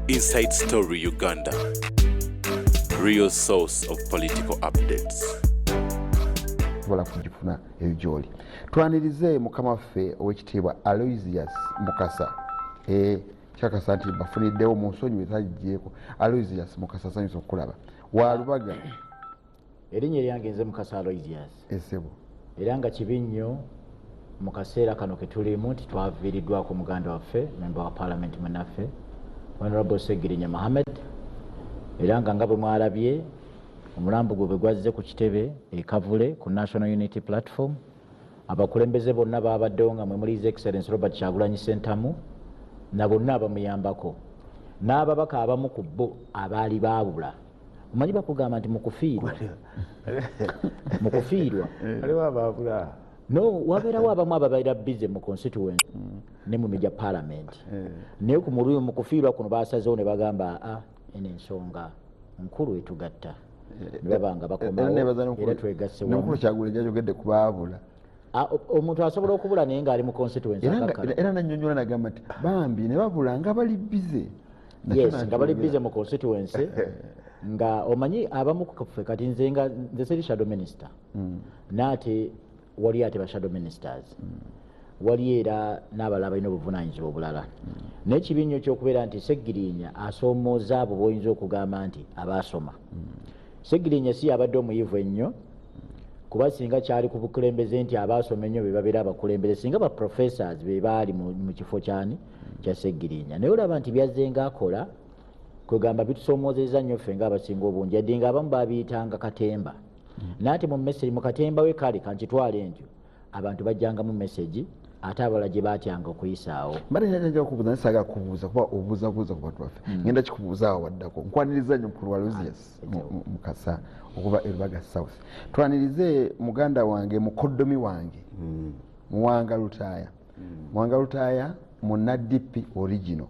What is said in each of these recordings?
Inside Story Uganda. Real source of political updates. Wala kujifuna eujoli. Twanirize mukama ffe owekitiibwa Aloysius Mukasa. Kyakasa nti bafuniddewo mu nsonyi betagigyeko. Aloysius Mukasa sanyusa okulaba. Walubaga. Erinnya lyange nze Mukasa Aloysius. Esebo. Era nga kibi nnyo mu kaseera kano ke tulimu nti twaviiriddwako muganda waffe member wa parliament munaffe Honorable Segirinya Mohammed. Era nga bwe mwalabye omulambo gwe gwazze ku kitebe Kavule ku National Unity Platform. Abakulembeze bonna babaddewo nga mwe muli His Excellency Robert Kyagulanyi Ssentamu na bonna abamuyambako n'ababaka abamu ku bo abaali baabula. Omanyi bakugamba nti mukufiirwa aliwo abaabula no wabeerawo abamu ababeera bize mu constituency ne mu major parliament naye ku muluyo mu kufiirwa kuno basazeewo ne bagamba eno ensonga nkulu etugatta ne babanga bakomawo era twegasse wamu Kyagulanyi yayogedde ku baabula omuntu asobola okubula naye ng'ali mu constituency era nannyonnyola nagamba nti bambi ne babula nga bali bize. Yes, nga bali bize mu constituency nga omanyi abamu kuffe kati nze seri shadow minister naate wali ate ba shadow ministers wali era n'abalala balina obuvunaanyizibwa obulala n'ekibi nnyo ky'okubeera nti Segirinya asoomooza abo b'oyinza okugamba nti abaasoma. Segirinya si yabadde omuyivu ennyo kuba singa kyali ku bukulembeze nti abaasoma ennyo be babeera abakulembeze singa ba professors be baali mu kifo kyani kya Segirinya naye olaba nti byazze ng'akola kwegamba bitusoomozeza nnyo ffe ng'abasinga obungi yadde ng'abamu babiyitanga katemba naate mu message mu katemba we kale kankitwala entyo abantu bajjanga mu message ate abalala gye baatyanga okuyisaawo. Mbale njagala kubuuza naye saagala kubuuza kuba obuuzabuuza ku bantu baffe ngenda kikubuuzaawo waddako nkwaniriza nnyo mukulu wa Aloysius Mukasa okuva Erubaga South. Twanirize muganda wange mukoddomi wange Muwanga Lutaaya. Muwanga Lutaaya muna DP original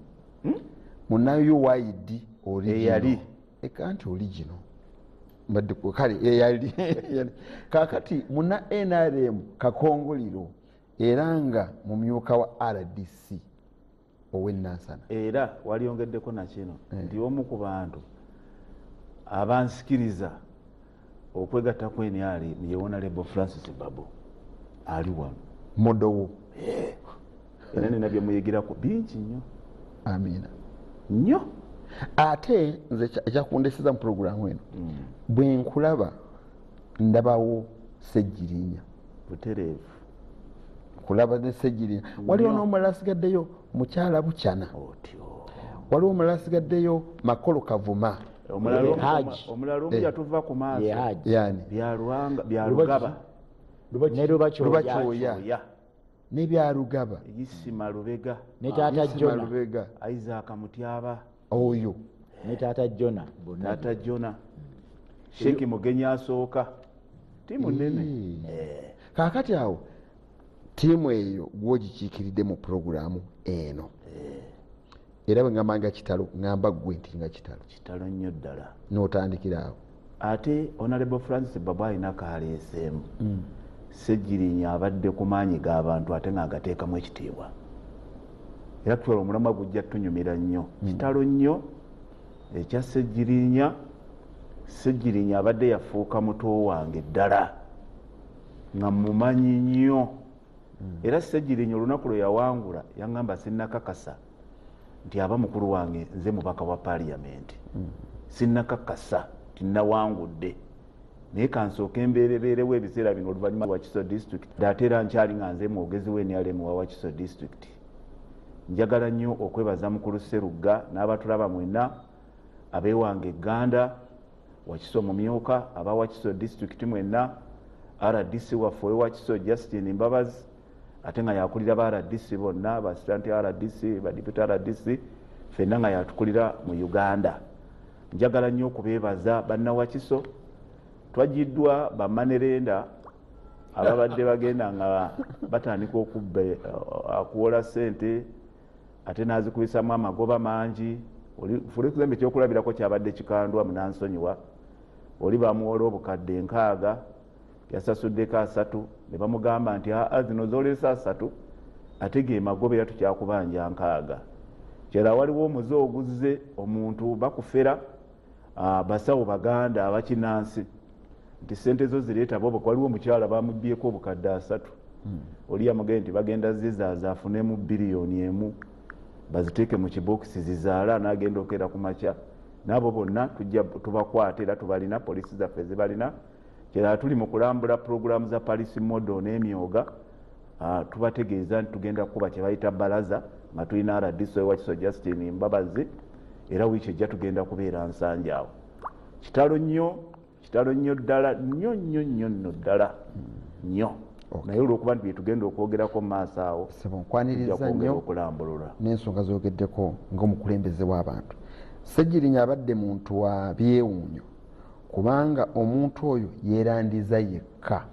muna UYD original ekanti original mbadde kale eyali kakati muna NRM kakongoliro era nga mumyuka wa RDC ow'ennansana. Era waliyongeddeko na kino nti omu ku bantu abansikiriza okwegatta ku NRM ye Honorable Francis Babu ali wano modowo era nina bye muyigirako bingi nnyo. Amina nnyo ate nze ekyakundesiza mu puroguramu eno bwe nkulaba ndabawo Segirinya butereevu kulaba ne Segirinya waliwo n'omulala asigaddeyo mukyala Bukyana waliwo omulala asigaddeyo Makolo Kavuma omulala omu yatuva ku maaso yani byalugaba ne Lubakyoya ne byalugaba Isima Lubega ne taata Jona Lubega Isaac Mutyaba oyo ne taata Jona taata Jona Sheki Mugenyi asooka tiimu nnene. Kaakati awo tiimu eyo gwogikiikiridde mu puroguramu eno era bwe ngamba nga kitalo ngamba gwe nti nga kitalo nnyo ddala n'otandikira awo. Ate Honorable Francis Babu alina kaaleeseemu Segirinya abadde ku maanyi g'abantu ate ng'agateekamu ekitiibwa era tutwala omulamwa gujja tunyumira nnyo kitalo nnyo ekya Segirinya. Segirinya abadde yafuuka muto wange ddala nga mumanyi nnyo era Segirinya olunaku lwe yawangula yaŋŋamba sinnakakasa nti aba mukulu wange nze mubaka wa parliament sinnakakasa tinnawangudde naye kansooka embeerebeerewo ebiseera bino oluvannyuma wa Wakiso district ate era nkyali nga nze mwogezi w'NRM wa Wakiso district. Njagala nnyo okwebaza mukulu Sserugga n'abatulaba mwenna abeewange Uganda Wakiso mumyuka aba Wakiso district mwenna RDC waffe Wakiso Justin Mbabazi ate nga yakulira ba RDC bonna ba assistant RDC ba deputy RDC ffenna nga yatukulira mu Uganda. Njagala nnyo okubeebaza banna Wakiso twajiddwa bamanerenda ababadde bagenda nga batandika okubba akuwola ssente ate n'azikubisamu amagoba mangi fule kuzembe ekyokulabirako kyabadde kikandwa munansonyiwa oli bamuwola obukadde 6 yasasuddeko 3 ne bamugamba nti zino zolesa 3 ate ge magobe era tukyakubanja 6 kyera waliwo omuze oguzze omuntu bakufera basawo baganda abakinansi nti sente zo zireeta bobo. Waliwo omukyala bamubyeko obukadde 3 oli yamugambye nti bagenda zizaaza afunemu biliyoni 1 baziteeke mu kibokisi zizaala n'agenda okera ku makya. Nabo bonna tujja tubakwata era tubalina, poliisi zaffe zibalina. Kyera tuli mu kulambula puroguramu za Paris Model n'emyoga. Tubategeeza nti tugenda kuba kye bayita balaza nga tulina RDC Wakiso Justin Mbabazi, era wiiki ejja tugenda kubeera Nsanja awo. Kitalo nnyo ddala, nnyo ddala nnyo. Naye olw'okuba nti byetugenda okwogerako mu maaso awo nkwaniriza nnyo okulambulula n'ensonga z'ogeddeko ng'omukulembeze w'abantu. Ssegirinya abadde muntu wa byewuunyo kubanga omuntu oyo yeerandiza yekka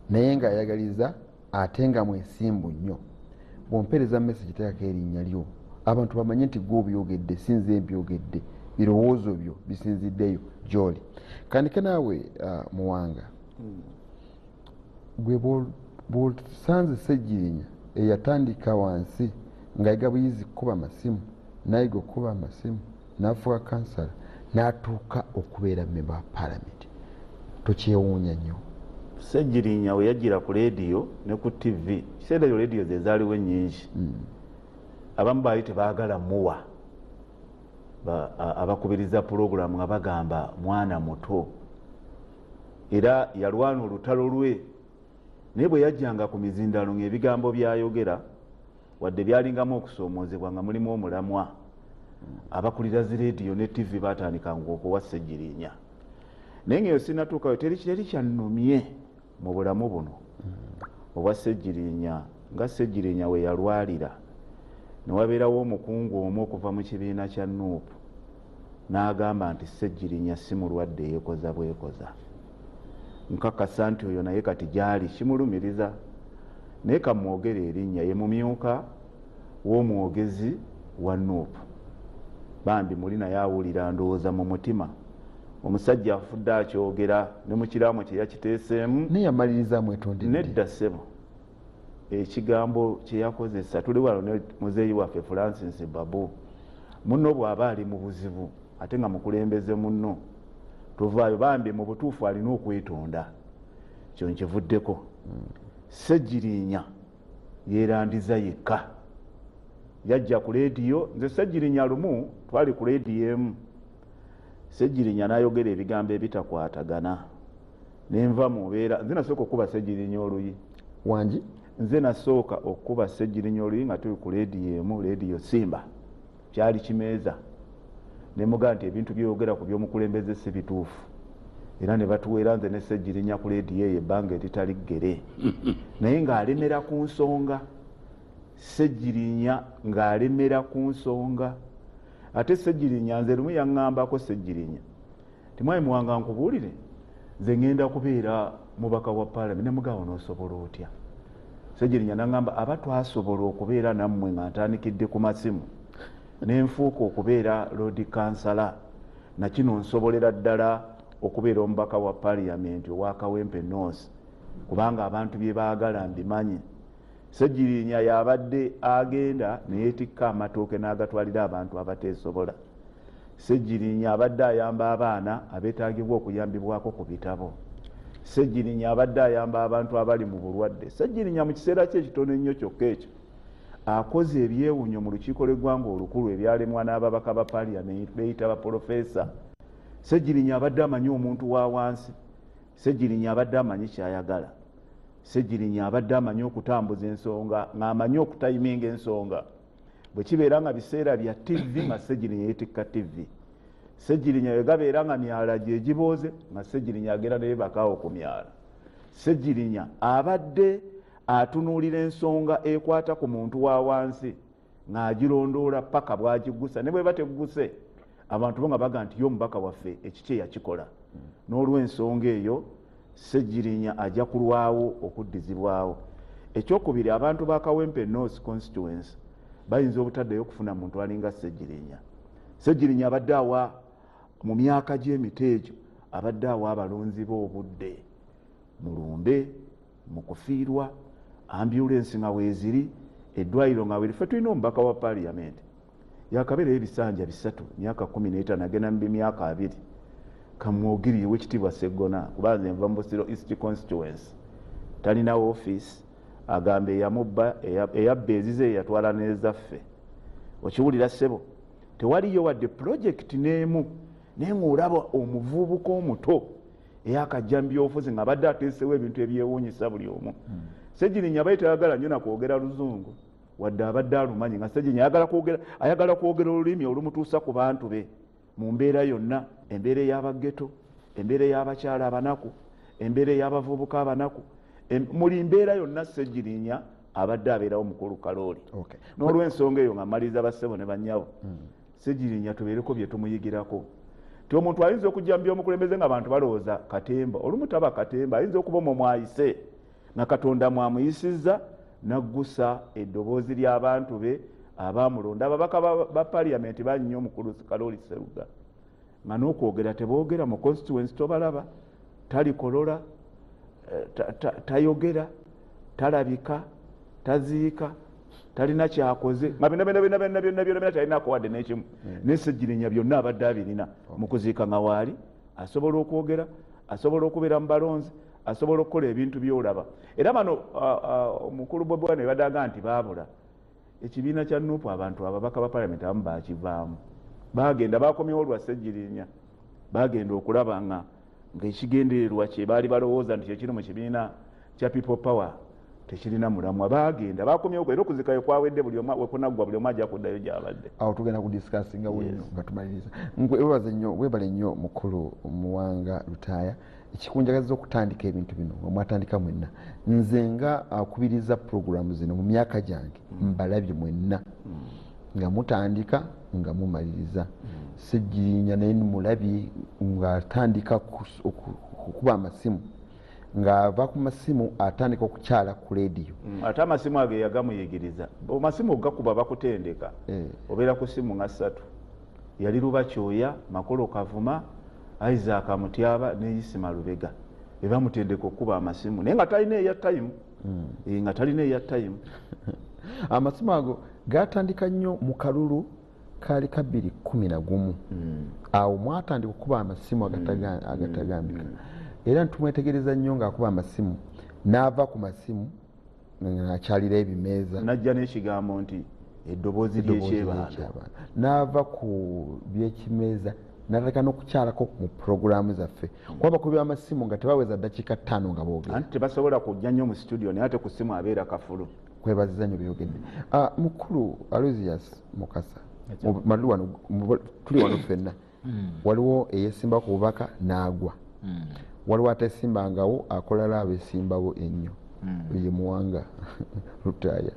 naye ng'ayagaliza ate nga mwesimbu nnyo. Bw'ompeereza message teekako erinnya lyo abantu bamanye nti gwe obyogedde, si nze mbyogedde, birowoozo byo bisinziddeyo gy'oli. Kandike naawe Muwanga, gwe bw'osanze Ssegirinya eyatandika wansi ng'ayiga buyizi kukuba amasimu, n'ayiga okukuba amasimu, n'afuuka kansala, n'atuuka okubeera member wa paalamenti, tokyewuunya nnyo? Ssegirinya we yajjira ku leediyo ne ku TV, kiseera eyo leediyo ze zaaliwo ennyingi. Abamu baali tebaagala muwa abakubiriza pulogulaamu nga bagamba mwana muto, era yalwana olutalo lwe. Naye bwe yajjanga ku mizindalo ng'ebigambo byayogera wadde byalingamu okusoomoozebwa nga mulimu omulamwa, abakulira zi leediyo ne TV baatandikanga okuwa Ssegirinya. Naye ng'eyo sinatuukayo, teri kyannumye mu bulamu buno obwa Ssegirinya nga Ssegirinya we yalwalira ne wabeerawo omukungu omu okuva mu kibiina kya Nuupu n'agamba nti Ssegirinya si mulwadde yeekoza bwekoza. Nkakasa nti oyo naye kati gyali kimulumiriza. Naye kamwogere erinnya, ye mumyuka w'omwogezi wa Nuupu. Bambi muli naye awulira ndowooza mu mutima. Omusajja afudde akyogera ne mu kiraamo kye yakiteeseemu. Naye yamalirizamu etondedde. Nedda ssebo. Ekigambo kye yakozesa, tuli wano ne muzeeyi waffe Francis Babu. Munno bw'aba ali mu buzibu ate nga mukulembeze munno, tuvaayo. Bambi mu butuufu alina okwetonda. Kyo nkivuddeko. Ssegirinya yeerandiza yekka. Yajja ku leediyo, nze Ssegirinya lumu twali ku leediyo emu. Ssegirinya n'ayogera ebigambo ebitakwatagana. Nenva mu mbeera, nze nasooka okuba Ssegirinya oluyi. Wangi? Nze nasooka okuba Ssegirinya oluyi nga tuli ku leediyo emu, leediyo Simba. Kyali kimeeza. Ne mugamba nti ebintu by'oyogera ku by'omukulembeze si bituufu. Era ne batuweera nze ne Ssegirinya ku leediyo eyo ebbanga eritali ggere. Naye ng'alemera ku nsonga. Ssegirinya ng'alemera ku nsonga. Ate Ssegirinya nze lumu yaŋŋambako Ssegirinya ti mwami Muwanga nkubuulire, nze ngenda kubeera mubaka wa paalamenti. Ne mugabo n'osobola otya? Ssegirinya n'aŋŋamba aba twasobola okubeera nammwe nga ntandikidde ku masimu nenfuuka okubeera Lord Kansala, nakino nsobolera ddala okubeera omubaka wa paalamenti owa Kawempe North kubanga abantu bye baagala mbimanyi. Ssegirinya yabadde agenda neyeetikka amatooke n'agatwalira abantu abateesobola. Ssegirinya abadde ayamba abaana abeetaagibwa okuyambibwako ku bitabo. Ssegirinya abadde ayamba abantu abali mu bulwadde. Ssegirinya mu kiseera kye ekitono ennyo kyokka ekyo akoze ebyewunyo mu lukiiko lw'eggwanga olukulu ebyalemwa n'ababaka ba paalamenti beyita baprofesa. Ssegirinya abadde amanyi omuntu wa wansi. Ssegirinya abadde amanyi kyayagala. Ssegirinya abadde amanyi okutambuza ensonga ng'amanyi okutayiminga ensonga. Bwe kibeera nga biseera bya TV nga Ssegirinya yeetikka TV. Ssegirinya bwe gabeera nga myala gye gibooze nga Ssegirinya agenda neyeebakaawo ku myala. Ssegirinya abadde atunuulira ensonga ekwata ku muntu wa wansi ng'agirondoola paka bw'agiggusa, ne bwe bategguse abantu bo nga baga nti yo omubaka waffe ekiki yakikola. N'olw'ensonga eyo Ssegirinya ajja kulwawo okuddizibwawo. Ekyokubiri, abantu ba Kawempe North constituency bayinza obutaddeyo okufuna muntu alinga Ssegirinya. Ssegirinya abadde awa mu myaka gy'emiteejo abadde awa abalonzi b'obudde mulumbe, mu kufiirwa, ambulensi nga weeziri, eddwaliro nga weeri. Ffe tulina omubaka wa paalamenti yakabeerayo ebisanja 3 myaka 15 agenda mu myaka 2 kamwogiriye wekitiibwa Sseggona kuba nze nva mu Busiro East Constituency talina office agambe eyamubba eyabba ezize yatwala n'ezaffe okiwulira ssebo tewaliyo wadde project n'emu naye ng'olaba omuvubuka omuto eyakajjambi byobufuzi nga badde ateesewo ebintu ebyewuunyisa buli omu Ssegirinya abaye tayagala nnyo nakwogera luzungu wadde abadde alumanyi nga Ssegirinya ayagala kwogera olulimi olumutuusa ku bantu be mu mbeera yonna, embeera ey'abageto, embeera ey'abakyala abanaku, embeera ey'abavubuka abanaku, muli mbeera yonna Ssegirinya abadde abeerawo mukulu kalooli. N'olw'ensonga eyo nga mmaliriza bassebo ne bannyabo, Ssegirinya tubeereko bye tumuyigirako. Ti omuntu ayinza okujjambya omukulembeze nga abantu balowooza katemba, olumu taba katemba, ayinza okuba omwo mwayise nga Katonda mwamuyisizza naggusa eddoboozi ly'abantu be abamulonda. Ababaka ba paliamenti bannyo omukulu Kalooli Sseruga nga n'okwogera teboogera mu constituency tobalaba, talikolola, tayogera, talabika, taziika, talina kyakoze nga byonna talinako wadde n'ekimu. Ne Ssegirinya byonna abadde abirina mu kuziika nga waali asobola okwogera, asobola okubeera mu balonzi, asobola okukola ebintu byolaba. Era bano omukulu Bobi Wine badaga nti baabula ekibiina kya Nuupu abantu ababaka ba paliamenti abamu bakivaamu, bagenda bakomyewo lwa Ssegirinya, bagenda okulaba ng'ekigendererwa kye baali balowooza nti kyekiri mu kibiina kya People Power tekirina mulamwa. Bagenda bakomyewo era okuzikayo kwawedde buli omu wekunaggwa buli omu ajja kuddayo gy'abadde. Awo tugenda kudisikasinga wenyo nga tumaliriza. Weebale nnyo mukulu Muwanga Lutaaya. Ekikunjagazza okutandika ebintu bino mwatandika mwenna, nze nga akubiriza puroguramu zino mu myaka gyange mbalabye mwenna nga mutandika nga mumaliriza. Ssegirinya naye mulabye ng'atandika okukuba amasimu, ng'ava ku masimu atandika okukyala ku leediyo. Ate amasimu ago yagamuyigiriza. Amasimu ogakuba bakutendeka obeera ku simu nga 3. Yali Lubakyoya, Makolo Kavuma, Isaac Mutyaba ne Isima Lubega bamutendeka okuba amasimu naye nga talina eyatayimu. Nga talina eyatayimu. Amasimu ago gatandika nnyo mu kalulu kaali ka 2011. Awo mwatandika okuba amasimu agatagambika. Era ntumwetegereza nnyo ng'akuba amasimu n'ava ku masimu ng'akyalira ebimeeza. Najja n'ekigambo nti eddoboozi ly'ekyebaana. N'ava ku byekimeeza n'atandika n'okukyalako mu puroguramu zaffe. Kuba bakubi amasimu nga tebaweza ddakiika 5 nga boogera. Anti tebasobola kujja nnyo mu studio naye ate ku ssimu abeera kafulu. Kwebaziza nnyo byogedde. Mukulu Aloysius Mukasa, tuli wano ffenna. Waliwo eyeesimba ku bubaka n'agwa. Waliwo ateesimbangawo akolala abeesimbawo ennyo. Ye Muwanga Lutaaya.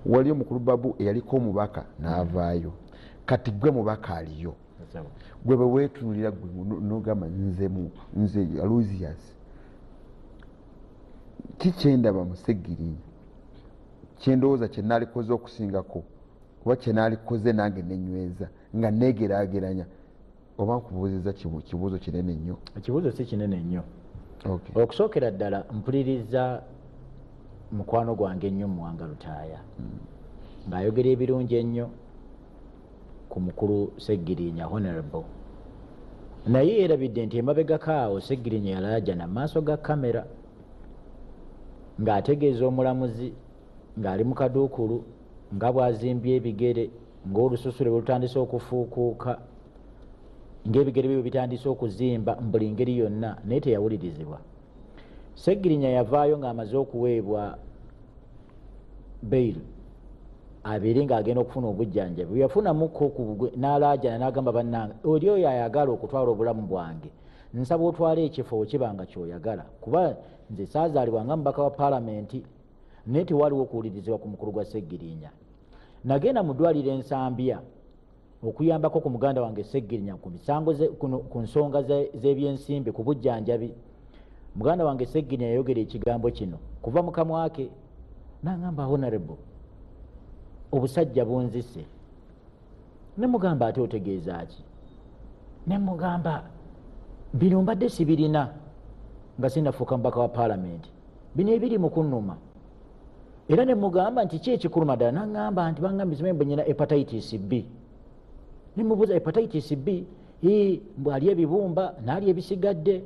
Waliyo mukulu Babu eyaliko omubaka n'avaayo. Kati gwe mubaka aliyo. Gwe bwe weetunulira n'ogamba nze Aloysius kikyendaba mu Ssegirinya kyendowooza kye naalikoze okusingako kuba kye naalikoze nange nenyweza nga neegeraageranya oba nkubuuziza kibuuzo kinene nnyo? Ekibuuzo si kinene nnyo. Okusookera ddala mpuliriza mukwano gwange ennyo Muwanga Lutaaya ng'ayogera ebirungi ennyo ku mukulu Ssegirinya Honorable, naye erabidde nti emabegako awo Ssegirinya yalajja na maaso ga kamera ng'ategeeza omulamuzi ng'ali mu kaduukulu nga bw'azimbye ebigere ng'olususule bwe lutandise okufuukuuka ng'ebigere bye bitandise okuzimba mu buli ngeri yonna, naye teyawulirizibwa. Ssegirinya yavaayo ng'amaze okuweebwa bail abeere ng'agenda okufuna obujjanjabi. Bwe yafunamuko n'alaajana n'agamba bannange, oli oyo ayagala okutwala obulamu bwange, nsaba otwale ekifo kibanga kyoyagala, kuba nze saazaalibwa nga mubaka wa paalamenti naye tewaliwo okuwulirizibwa ku mukulu gwa Ssegirinya. Nagenda mu ddwaliro Ensambya okuyambako ku muganda wange Ssegirinya ku misango ku nsonga z'ebyensimbi ku bujjanjabi. Muganda wange Ssegirinya yayogera ekigambo kino kuva mu kamwa ke n'agamba, Honorable, obusajja bunzise. Ne mugamba ate otegeeza ki? Ne mugamba bino mbadde sibirina nga sinnafuuka mubaka wa paalamenti, bino ebiri mu kunnuma. Era ne mugamba nti ki ekikuluma ddala? N'agamba nti bangambye simanyi bwe nnyina hepatitis B nemubuuza hepatitis B mbw ali ebibumba naali ebisigadde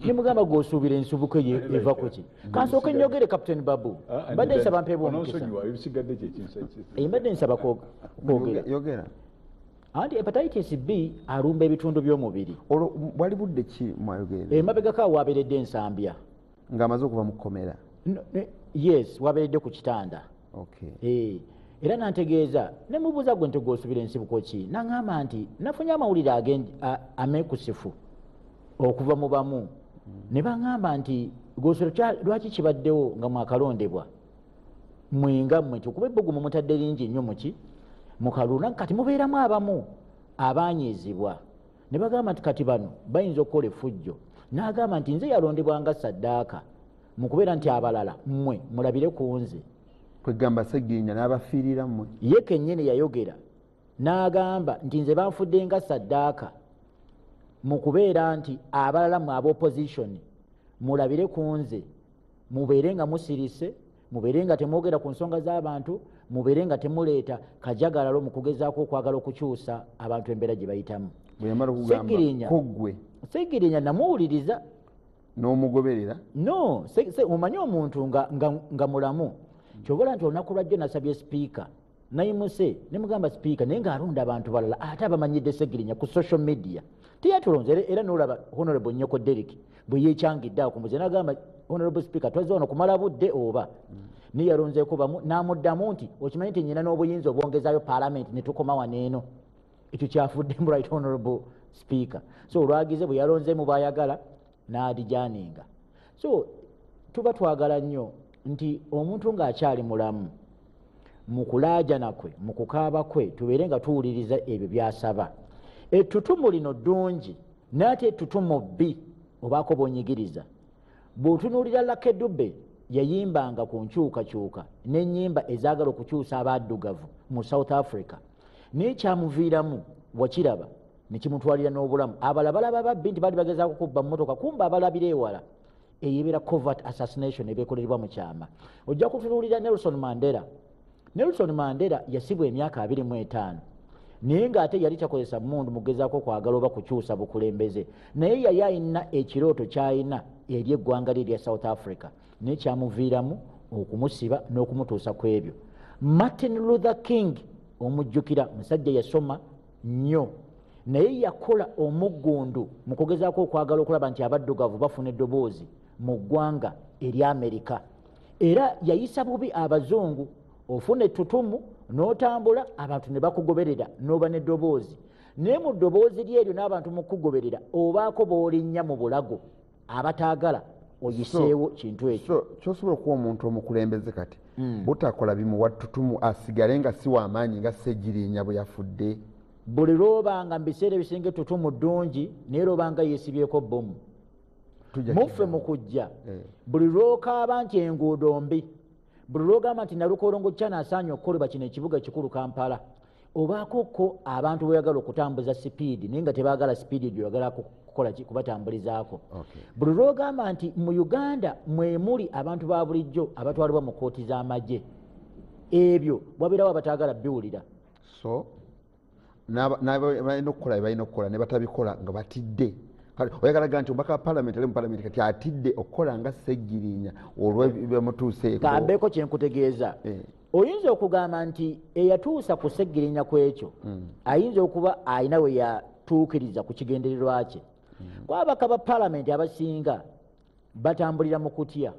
nemugamba gwosuubira ensubuko eva kuki kansooke nyogere Captain Babu mbadde nsaba mpeebwa omukisa mbadde nsaba kwogera anti hepatitis B alumba ebitundu by'omubiri bwali budde ki mwayogera emabegako wabeeredde ensambya ng'amaze okuva mu kkomera yes wabeeredde ku kitanda era nantegeeza nemubuuza gwe nti gwosubira ensibuko ki naŋŋamba nti nafunye amawulire ameekusifu okuva mu bamu ne baŋŋamba nti gwosubira lwaki kibaddewo nga mwakalondebwa mwenga mmwe okuba ebbugumu mutadde lingi nnyo muki mukaluna kati mubeeramu abamu abanyiizibwa ne bagamba nti kati bano bayinza okukola effujjo n'agamba nti nze yalondebwa nga saddaaka mu kubeera nti abalala mmwe mulabire ku nze kwegamba Ssegirinnya n'abafiirira mmwe ye kennyini yayogera n'agamba nti nze banfudde nga saddaaka mu kubeera nti abalala mu ab'opposition mulabire ku nze mubeere nga musirise mubeere nga temwogera ku nsonga z'abantu mubeere nga temuleeta kajagalalo mu kugezaako okwagala okukyusa abantu embeera gye bayitamu Ssegirinnya namuwuliriza n'omugoberera no omanyi omuntu nga mulamu kyobola nti olunaku lwajjo nasabye sipiika nayimuse nemugamba sipiika naye ng'alonda abantu balala ate abamanyidde Ssegirinnya ku social media teyatulonze era nolaba honorable Nyoko Derrick bwe yeekyangidde awo kumuze nagamba honorable speaker twazze wano kumala budde oba niye yalonzeeko bamu n'amuddamu nti okimanyi nti nnyina n'obuyinza obwongezaayo parliament ne tukoma wano eno ekyo kyafudde mu right honorable speaker so olwagize bwe yalonzeemu bayagala n'adijaninga so tuba twagala nnyo nti omuntu ng'akyali mulamu mu kulaajana kwe mu kukaaba kwe tubeere nga tuwuliriza ebyo by'asaba ettutumu lino ddungi n'ate ettutumu bbi obaako bonyigiriza bw'otunuulira Lucky Dube yayimbanga ku nkyukakyuka n'ennyimba ezaagala okukyusa abaddugavu mu South Africa n'ekyamuviiramu wakiraba ne kimutwalira n'obulamu abalala balaba babbi nti baali bagezaako kubba mmotoka kumba abalabira ewala eyebeera covert assassination ebeekolerwa mu kyama ojja kutunuulira Nelson Mandela yasibwa emyaka 25 naye ng'ate yali takozesa mmundu mugezaako kwagala oba kukyusa bukulembeze naye yali alina ekirooto ky'alina eri eggwanga lye erya South Africa naye kyamuviiramu okumusiba n'okumutuusa ku ebyo. Martin Luther King omujjukira musajja yasoma nnyo naye yakola omuggundu mu kugezaako okwagala okulaba nti abaddugavu bafuna eddoboozi mu ggwanga erya Amerika era yayisa bubi abazungu ofuna ettutumu n'otambula abantu ne bakugoberera n'oba n'eddoboozi naye mu ddoboozi lyeryo n'abantu mu kugoberera obaako b'olinnya mu bulago abataagala oyiseewo kintu ekyo kyosobola okuwa omuntu omukulembeze kati butakola bimuwa ttutumu asigale nga si w'amaanyi nga Ssegirinnya bwe yafudde buli lwobanga mu biseera ebisinga ettutumu ddungi naye lwobanga yeesibyeko bbomu muffe mu kujja buli lwokaaba nti enguudo mbi buli lwogamba nti Nalukolongo kyanasaanye okukolebwa kino ekibuga ekikulu Kampala obaako ko abantu bweyagala okutambuza sipiidi naye nga tebaagala sipiidi gyoyagala kukola kubatambulizaako buli lwogamba nti mu Uganda mwemuli abantu ba bulijjo abatwalibwa mu kooti z'amagye ebyo wabeerawo abataagala biwulira so balina okukola balina okukola ne batabikola nga batidde oyagalaga nti omubaka wa palamenti ali mu palamenti kati atidde okukola nga Ssegirinnya olwebimutuuseeko kambeeko kyenkutegeeza oyinza okugamba nti eyatuusa ku Ssegirinnya ku ekyo ayinza okuba alina we yatuukiriza ku kigendererwa kye kwabaka ba palamenti abasinga batambulira mu kutya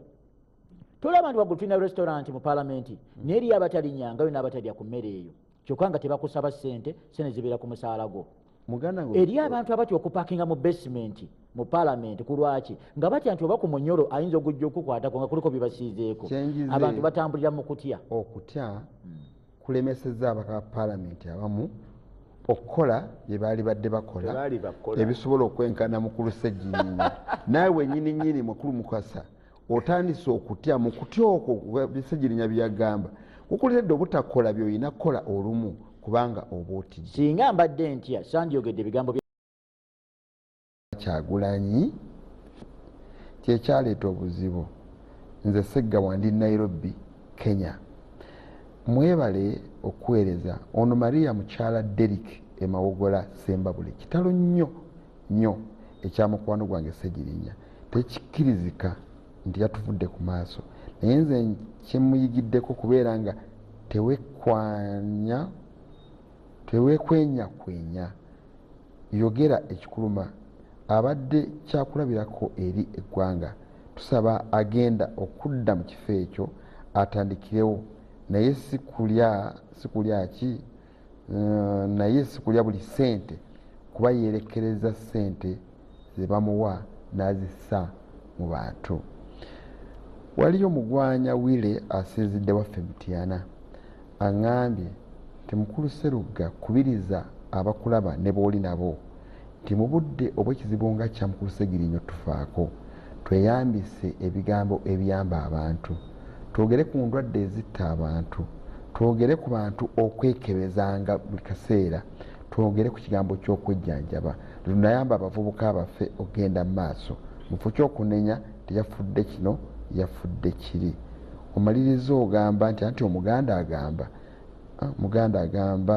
tulaba nti waggulu tulina restaurant mu palamenti naye eriyo abatalinnyangayo n'abatalya ku mmere eyo kyokka nga tebakusaba ssente zibeera ku musaala gwo eri abantu abatya okupakinga mu basement mu palamenti ku lwaki nga batya nti oba ku munyolo ayinza okujja okukwatako nga kuliko bibasiizeeko abantu batambulira mu kutya okutya kulemesezza abaka ba palamenti abamu okukola bye baali badde bakola ebisobola okwenkana mukulu Ssegirinnya naawe nyini mukulu Mukasa otandise okutya mu kutya okwo Ssegirinnya byagamba kukuletedde obutakola by'olina kukola olumu kubanga oba otidde singa mbadde ntya sandyogedde ebigambo bya Kyagulanyi kyekyaleeta obuzibu nze Ssegawa ndi Nairobi Kenya mwebale okuweereza ono Maria mukyala Derrick Mawogola Sembabule kitalo nnyo ekya mukwano gwange Ssegirinya tekikkirizika nti yatuvudde ku maaso naye nze kyemuyigiddeko kubeera nga tewekwenyakwenya yogera ekikuluma abadde kyakulabirako eri eggwanga tusaba agenda okudda mu kifo ekyo atandikirewo naye sikulya buli ssente kuba yerekereza ssente zebamuwa n'azissa mu bantu. Waliyo Mugwanya Wile asinzidde waffe Mityana aŋŋambye nti Mukulu Sserugga kubiriza abakulaba ne booli nabo nti mu budde obw'ekizibu nga kya Mukulu Ssegirinya tufaako tweyambise ebigambo ebiyamba abantu twogere ku ndwadde ezitta abantu twogere ku bantu okwekebezanga buli kaseera twogere ku kigambo ky'okwejjanjaba lunayamba abavubuka baffe okgenda mu maaso mufu ky'okunenya teyafudde kino yafudde kiri omaliriza ogamba nti anti omuganda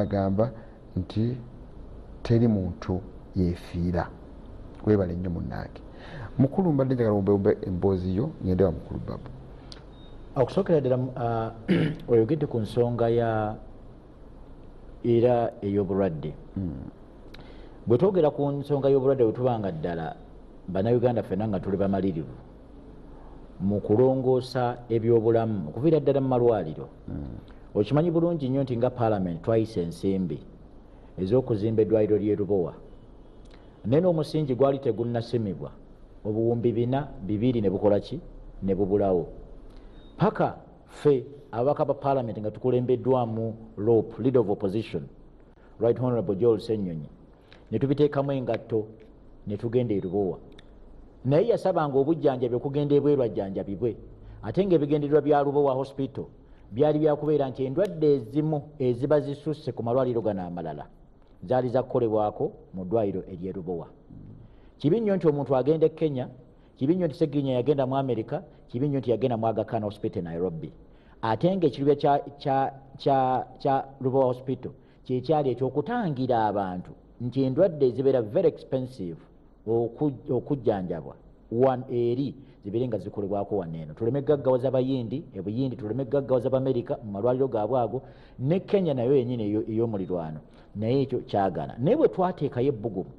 agamba nti teri muntu yefiira webale nnyo munnange mukulu mbadde njagala ombe emboozi yo ngende wa mukulu Babu. Okusookera ddala oyogedde ku nsonga era ey'obulwadde bwe twogera ku nsonga y'obulwadde bwe tubanga ddala bannayuganda ffenna nga tuli bamalirivu mu kulongoosa ebyobulamu okuviira ddala mu malwaliro okimanyi bulungi nnyo nti nga Parliament twayisa ensimbi ez'okuzimba eddwaliro ly'e Lubowa naye n'omusingi gwali tegunnasimibwa obuwumbi 4 ne bukola ki ne bubulawo paka ffe ababaka ba Parliament nga tukulembeddwamu LOP, Leader of Opposition, Right Honorable Joel Ssenyonyi ne tubiteekamu engatto ne tugenda e Lubowa naye yasabanga obujjanjabi okugenda ebweru ajjanjabibwe ate ng'ebigendererwa bya Lubowa Hospital byali byakubeera nti endwadde ezimu eziba zisusse ku malwaliro gano amalala zaali zakukolebwako mu ddwaliro ery'e Lubowa. Kibi nnyo nti omuntu agenda e Kenya, kibi nnyo nti Ssegirinya yagenda mu America, kibi nnyo nti yagenda mu Aga Khan Hospital Nairobi ate ng'ekiribwa kya Lubowa Hospital kyekyali ekyokutangira abantu nti endwadde ezibeera very expensive okujjanjabwa eri zibeere nga zikolebwako waneeno tuleme gaggawaza Bayindi ebuyindi tuleme gaggawaza Bamerica mu malwaliro gaabwe ago ne Kenya nayo yennyini ey'omulirwano naye ekyo kyagana naye bwe twateekayo ebbugumu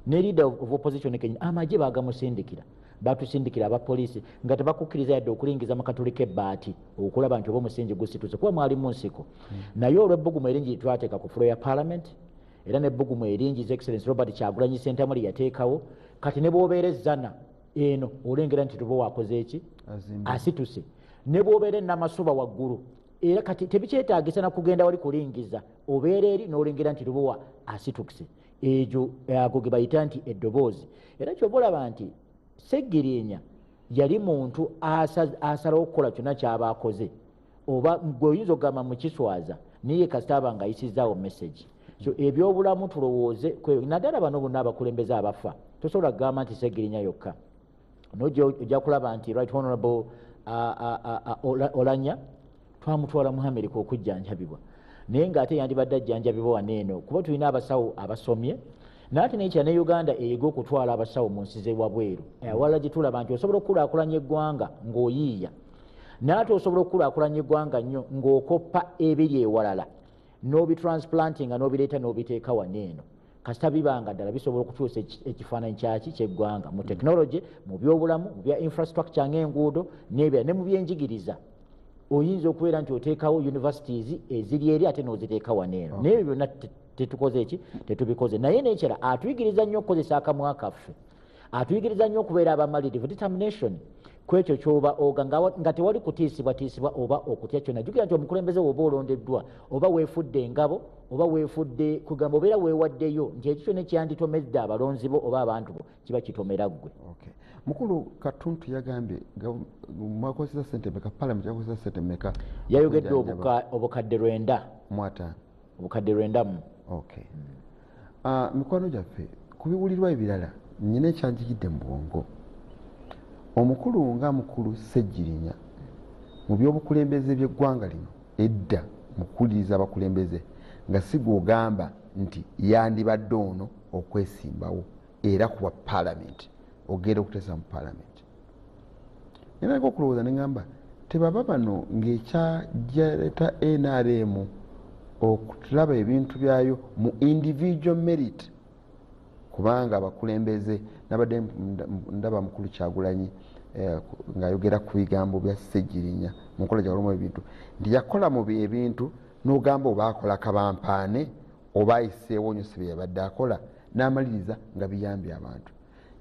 ne Leader of Opposition Kenya amagye bagamusindikira batusindikira abapoliisi nga tebakukkiriza yadde okulingiza mu katulika ebbaati okulaba nti oba omusingi gusituse kuba mwalimu nsiko naye olw'ebbugumu eringi twateeka ku fulo ya Parliament era n'ebbugumu eringi His Excellency Robert Kyagulanyi Ssentamu yateekawo kati ne bw'obeera ezzana eno olengera nti Lubowa akoze eki asituse ne bw'obeera enamasuba waggulu era kati tebikyetaagisa na kugenda wali kulingiza obeera eri n'olengera nti Lubowa asitukise egyo ago ge bayita nti eddoboozi era ky'oba olaba nti Ssegirinya yali muntu asalawo okukola kyonna ky'aba akoze oba gwe oyinza okugamba mu kiswaza niye kasita aba nga ayisizaawo message so ebyobulamu tulowooze naddala bano bonna abakulembeze abafa tosobola kugamba nti Ssegirinya yokka nojja kulaba nti Right Honorable Olanya twamutwala mu America okujjanjabibwa naye ng'ate yandibadde ajjanjabibwa waneeno kuba tulina abasawo abasomye naate nekira ne Uganda eyiga okutwala abasawo mu nsi z'ewabweru awalala gye tulaba nti osobola okukulaakulanya eggwanga ng'oyiiya naate osobola okukulaakulanya eggwanga nnyo ng'okoppa ebiri ewalala n'obitransplantinga n'obireeta n'obiteeka waneeno kasita bibanga ddala bisobola okukyusa ekifaananyi kyaki ky'eggwanga mu tekinologi mu byobulamu mu bya infrastructure ng'enguudo n'ebirala ne mu byenjigiriza oyinza okubeera nti oteekawo universities eziri eri ate n'oziteeka waneeno naye byonna tetukoze eki tetubikoze naye nekira atuyigiriza nnyo okukozesa akamwa kaffe atuyigiriza nnyo okubeera abamalirivu determination kwekyo kyoba oga nga tewali kutiisibwatiisibwa oba okutya kyonna jjukira nti omukulembeze woba olondeddwa oba weefudde engabo oba weefudde kugamba obeera weewaddeyo nti ekyo kyonna ekyanditomedde abalonzi bo oba abantu bo kiba kitomera ggwe. Mukulu Katuntu yagambye mwakozesa ssente meka Parliament yakozesa ssente meka yayogedde obukadde 9 obukadde 9 mikwano gyaffe ku biwulirwa ebirala nnyina ekyanjigidde mu bwongo omukulu nga mukulu Ssegirinya mu by'obukulembeze by'eggwanga lino edda mukuliriza abakulembeze nga si gw'ogamba nti yandibadde ono okwesimbawo era kuwa paalamenti ogenda okuteesa mu paalamenti. Nenako okulowooza neŋŋamba tebaba bano ng'ekyajaleeta NRM okulaba ebintu byayo mu individual merit, kubanga abakulembeze nabadde ndaba mukulu Kyagulanyi ng'ayogera ku bigambo bya Ssegirinya mu nkola gy'alumu ebintu nti yakola mu ebintu n'ogamba oba akola kabampaane oba ayiseewo nnyo si bye yabadde akola n'amaliriza nga biyambye abantu.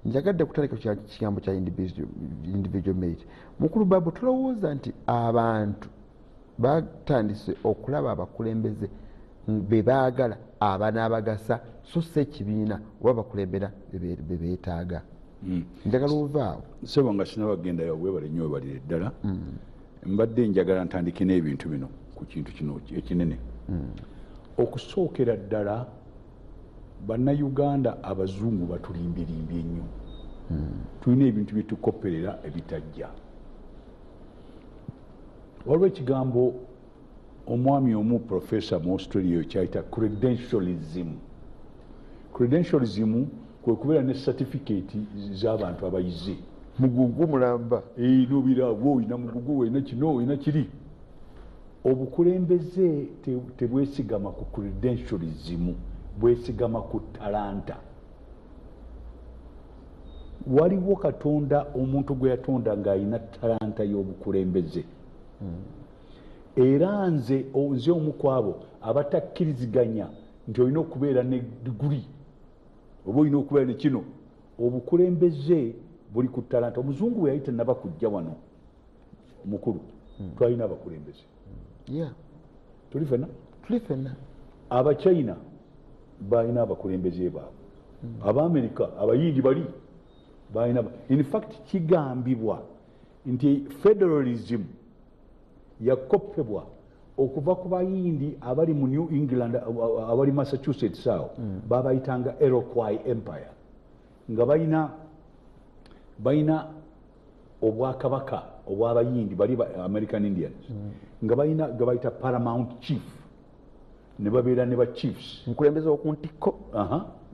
Njagadde kutaleka kigambo kya individual merit. Mukulu Babu, tulowooza nti abantu batandise okulaba abakulembeze be baagala abanaabagasa so si ekibiina oba bakulembera be beetaaga. Njagala ovaawo sebo nga sinabagendayo webale nnyo webalire ddala. Mbadde njagala ntandike n'ebintu bino ku kintu kino ekinene. Okusookera ddala bannayuganda abazungu batulimbirimbye nnyo. Tulina ebintu bye tukopperera ebitajja. Waliwo ekigambo omwami omu profesa mu Australia kyayita credentialism. Credentialism kwe kubeera ne certificate z'abantu abayize. mugugu mulamba nobirawo oyina mugugu oyina kino oyina kiri. Obukulembeze tebwesigama ku credentialism, bwesigama ku talanta. Waliwo Katonda omuntu gwe yatonda ng'ayina talanta y'obukulembeze. Era nze omu ku abo abatakkiriziganya nti olina okubeera ne diguri oba olina okubeera ne kino. Obukulembeze buli ku talanta. Omuzungu bwe yali tannaba kujja wano omukulu twalina abakulembeze. Tuli ffenna. Abachina balina abakulembeze baabwe. Abamerika abayindi bali balina. In fact kigambibwa nti federalism yakopebwa okuva ku bayindi abali mu New England abali Massachusetts awo babayitanga Iroquois Empire nga balina obwakabaka obw'abayindi bali American Indians nga balina gabayita paramount chief ne babeera ne ba chiefs mukulembeze okuntikko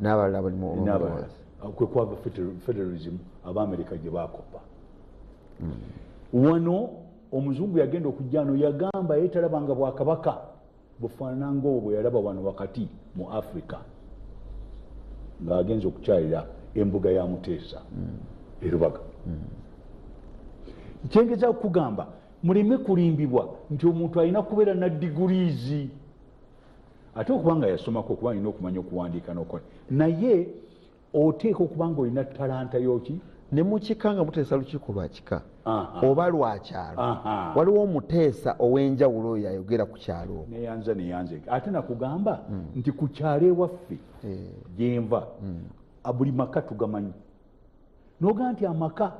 n'abalala bali mu kwe kwava federalism Abamerika gye bakopa. Wano omuzungu yagenda okujjano yagamba yeetalabanga bwakabaka bufaanana ng'obwo yalaba wano wakati mu Africa ng'agenza okukyalira embuga ya Muteesa e Rubaga. Kyengeza okugamba muleme kulimbibwa nti omuntu alina kubeera na degrees ate okubanga yasomako okuba alina okumanya okuwandiika n'okola naye oteeka okubanga olina talanta y'oki ne mukika nga muteesa lukiiko lwa kika oba lwa kyalo waliwo omuteesa ow'enjawulo oyo ayogera ku kyalo neyanze ate nakugamba nti ku kyalo ewaffe gyenva buli maka tugamanyi noga nti amaka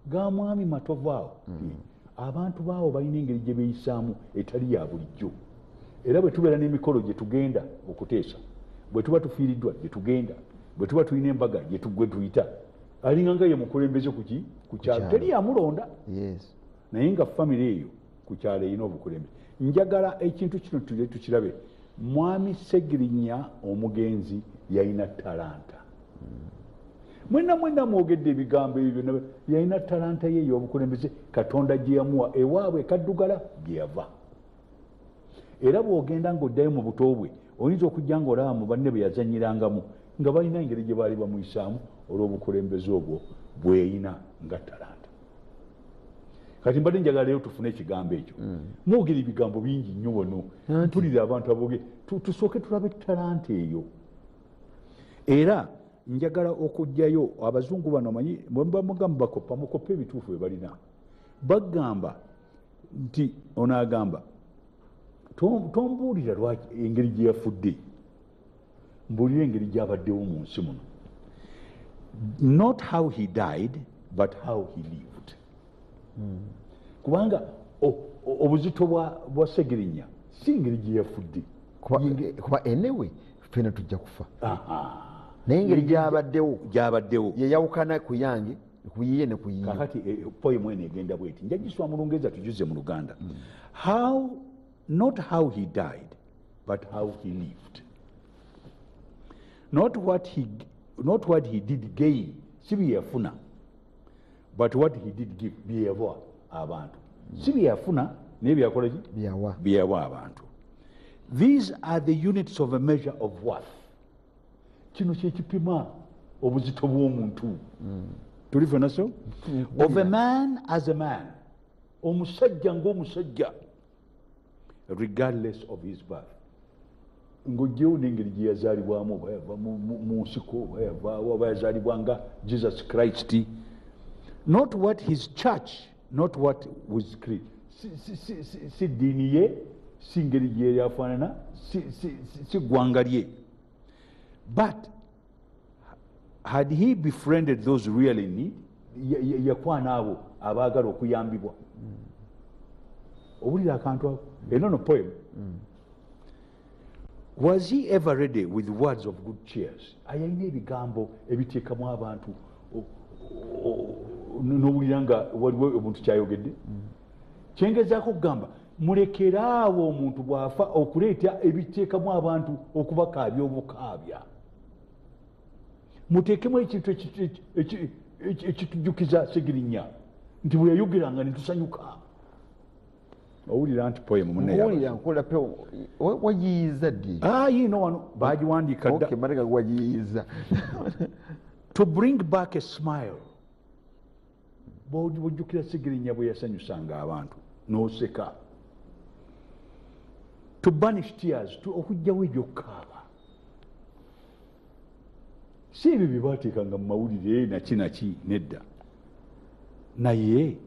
ga mwami Matovu awo abantu baawo balina engeri gye beeyisaamu etali ya bulijjo. Era bwe tubeera n'emikolo gye tugenda okuteesa, bwe tuba tufiiriddwa gye tugenda, bwe tuba tulina embaga gye tugwe tuyita, alinga nga ye mukulembeze ku kyalo teri yamulonda naye nga famire eyo ku kyalo erina obukulembeze. Njagala ekintu kino tukirabe. Mwami Ssegirinya omugenzi yalina talanta. Mwena mwogedde ebigambo ebyo yalina talanta ye ey'obukulembeze Katonda gye yamuwa ewaabwe Kaddugala gye yava. Era bw'ogenda ng'oddayo mu buto bwe oyinza okujja ng'olaba mu banne bwe yazanyirangamu nga balina engeri gye baali bamuyisaamu olw'obukulembeze obwo bweyina nga talanta. Kati mbadde njagala leero tufune ekigambo ekyo. Mwogera ebigambo bingi nnyo wano mpulira abantu aboogera tusooke tulabe talanta eyo. Era njagala okujjayo abazungu bano manyi bamugamba bakopa mukopa ebituufu bye balina. Bagamba nti onaagamba tombuulira lwaki engeri gye yafudde, mbuulira engeri gy'abaddewo mu nsi muno. Not how he died but how he lived. Kubanga obuzito bwa Ssegirinya si engeri gye yafudde kuba enewe ffena tujja kufa naye engeri gyabaddewo yeyawukana ku yange kuyiye ne kuyiye. Kakati poemu eno egenda bweti njagiswa mu Lungereza tujuze mu Luganda. Not how he died but how he lived. not what he did gain, si bye yafuna, but what he did give, bye yawa abantu. Si bye yafuna, naye bye yakola ki? Bye yawa abantu. These are the units of a measure of worth. Kino kye kipima obuzito bw'omuntu. Tulifuna so? Of a man as a man. Omusajja ng'omusajja, regardless of his birth. Ng'oggyewo n'engeri gye yazaalibwamu, oba yava mu nsiko, oba yavaawo, oba yazaalibwa nga Jesus Christ. Not what his church, not what was creed. Si ddiini ye, si ngeri gye yafaanana, si ggwanga lye. But had he befriended those really in need, yakwana abo abaagala okuyambibwa. Owulira akantu ako? Eno no poem. Was he ever ready with words of good cheers? Ayalina ebigambo ebiteekamu abantu n'owulira nga waliwo omuntu kyayogedde. Kyengezaako okugamba, mulekeraawo omuntu bw'afa okuleeta ebiteekamu abantu okubakaabya obukaabya. Muteekemu ekintu ekitujjukiza Ssegirinnya nti bwe yayogeranga ne tusanyuka. Owulira nti poem munne owulira nkola pe wagiyiza ddi? Yiino wano baagiwandiika dda. Okay, mareka wagiyiza. To bring back a smile. Bw'ojjukira Ssegirinnya bwe yasanyusanga abantu n'oseka. To banish tears, okuggyawo egy'okukaaba. Si ebyo bye baateekanga mu mawulire naki nedda. Naye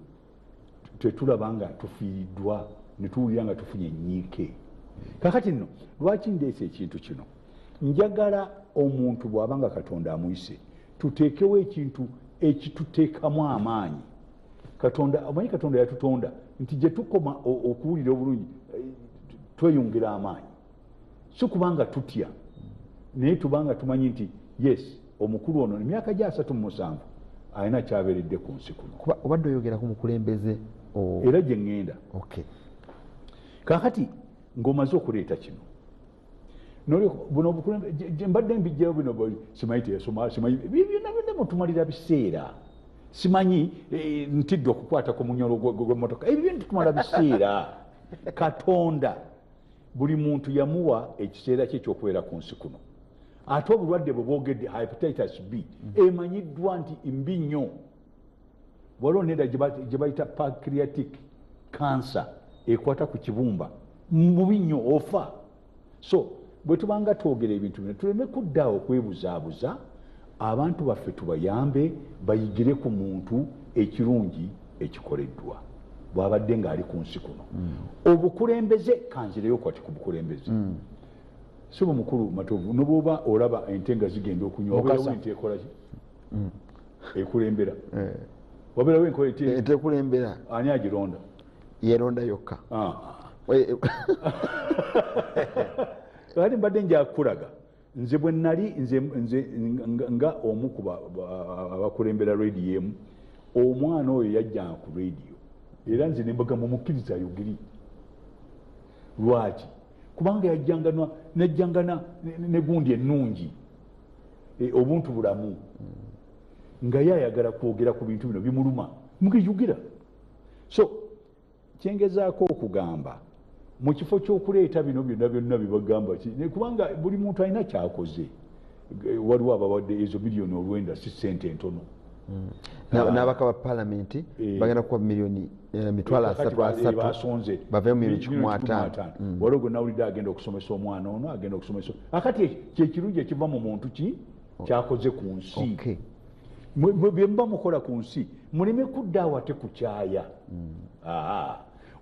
tetulaba nga tufiiriddwa ne tuwulira nga tufunye ennyiike. Kakati nno lwaki ndeese ekintu kino? Njagala omuntu bw'aba nga Katonda amuyise tuteekewo ekintu ekituteekamu amaanyi. Omanyi Katonda yatutonda nti gye tukoma okuwulira obulungi tweyongera amaanyi. Si kubanga tutya, naye tubanga tumanyi nti yes, omukulu ono emyaka gya 37 alina kyabeeredde ku nsi kuno. Kuba obadde oyogera ku mukulembeze era gye ŋŋenda. Okay. Kaakati ng'omaze okuleeta kino buno obukulembeze gye mbadde mbijjayo bino simanyi teyasoma, simanyi byonna mutumalira biseera. Simanyi ntidde okukwata ku munyolo gw'emmotoka. Ebyo bintu tumala biseera. Katonda buli muntu yamuwa ekiseera kye ky'okubeera ku nsi kuno. Ate obulwadde bwe bwogedde hepatitis B emanyiddwa nti mbi nnyo. Waliwo nedda gye bayita pancreatic cancer ekwata ku kibumba, mubi nnyo, ofa. So bwe tubanga twogera ebintu bino tuleme kuddaawo okwebuzaabuza, abantu baffe tubayambe bayigire ku muntu ekirungi ekikoleddwa bw'abadde ng'ali ku nsi kuno. Obukulembeze kanzireyo kwati ku bukulembeze. Si mukulu Matovu, n'oba olaba ente nga zigenda okunywa, obeerawo ente ekola ki? Ekulembera. Wabeerawo ente ekulembera. Ani agironda? Yeronda yokka. Kati mbadde njakulaga nze bwe nali nze nga omu ku abakulembera rediyo emu, omwana oyo yajjanga ku rediyo era nze ne mbaga mumukkiriza ayogeri. Lwaki? Kubanga najjanga ne gundi ennungi, obuntu bulamu, nga ye ayagala kwogera ku bintu bino bimuluma mugiyugira. So kyengezaako okugamba mu kifo ky'okuleeta bino byonna bibagamba kubanga buli muntu alina kyakoze. Waliwo abawadde ezo miliyoni 9 si ssente ntono. N'abaka ba palamenti bagenda kuba miliyoni emitwalo 3 basonze bave mu 15. Waliwo gwe nawulidde agenda okusomesa omwana ono, agenda okusomesa. Akati kyekirungi ekiva mu muntu ki kyakoze ku nsi. Bye muba mukola ku nsi muleme kuddaawo ate kukyaya.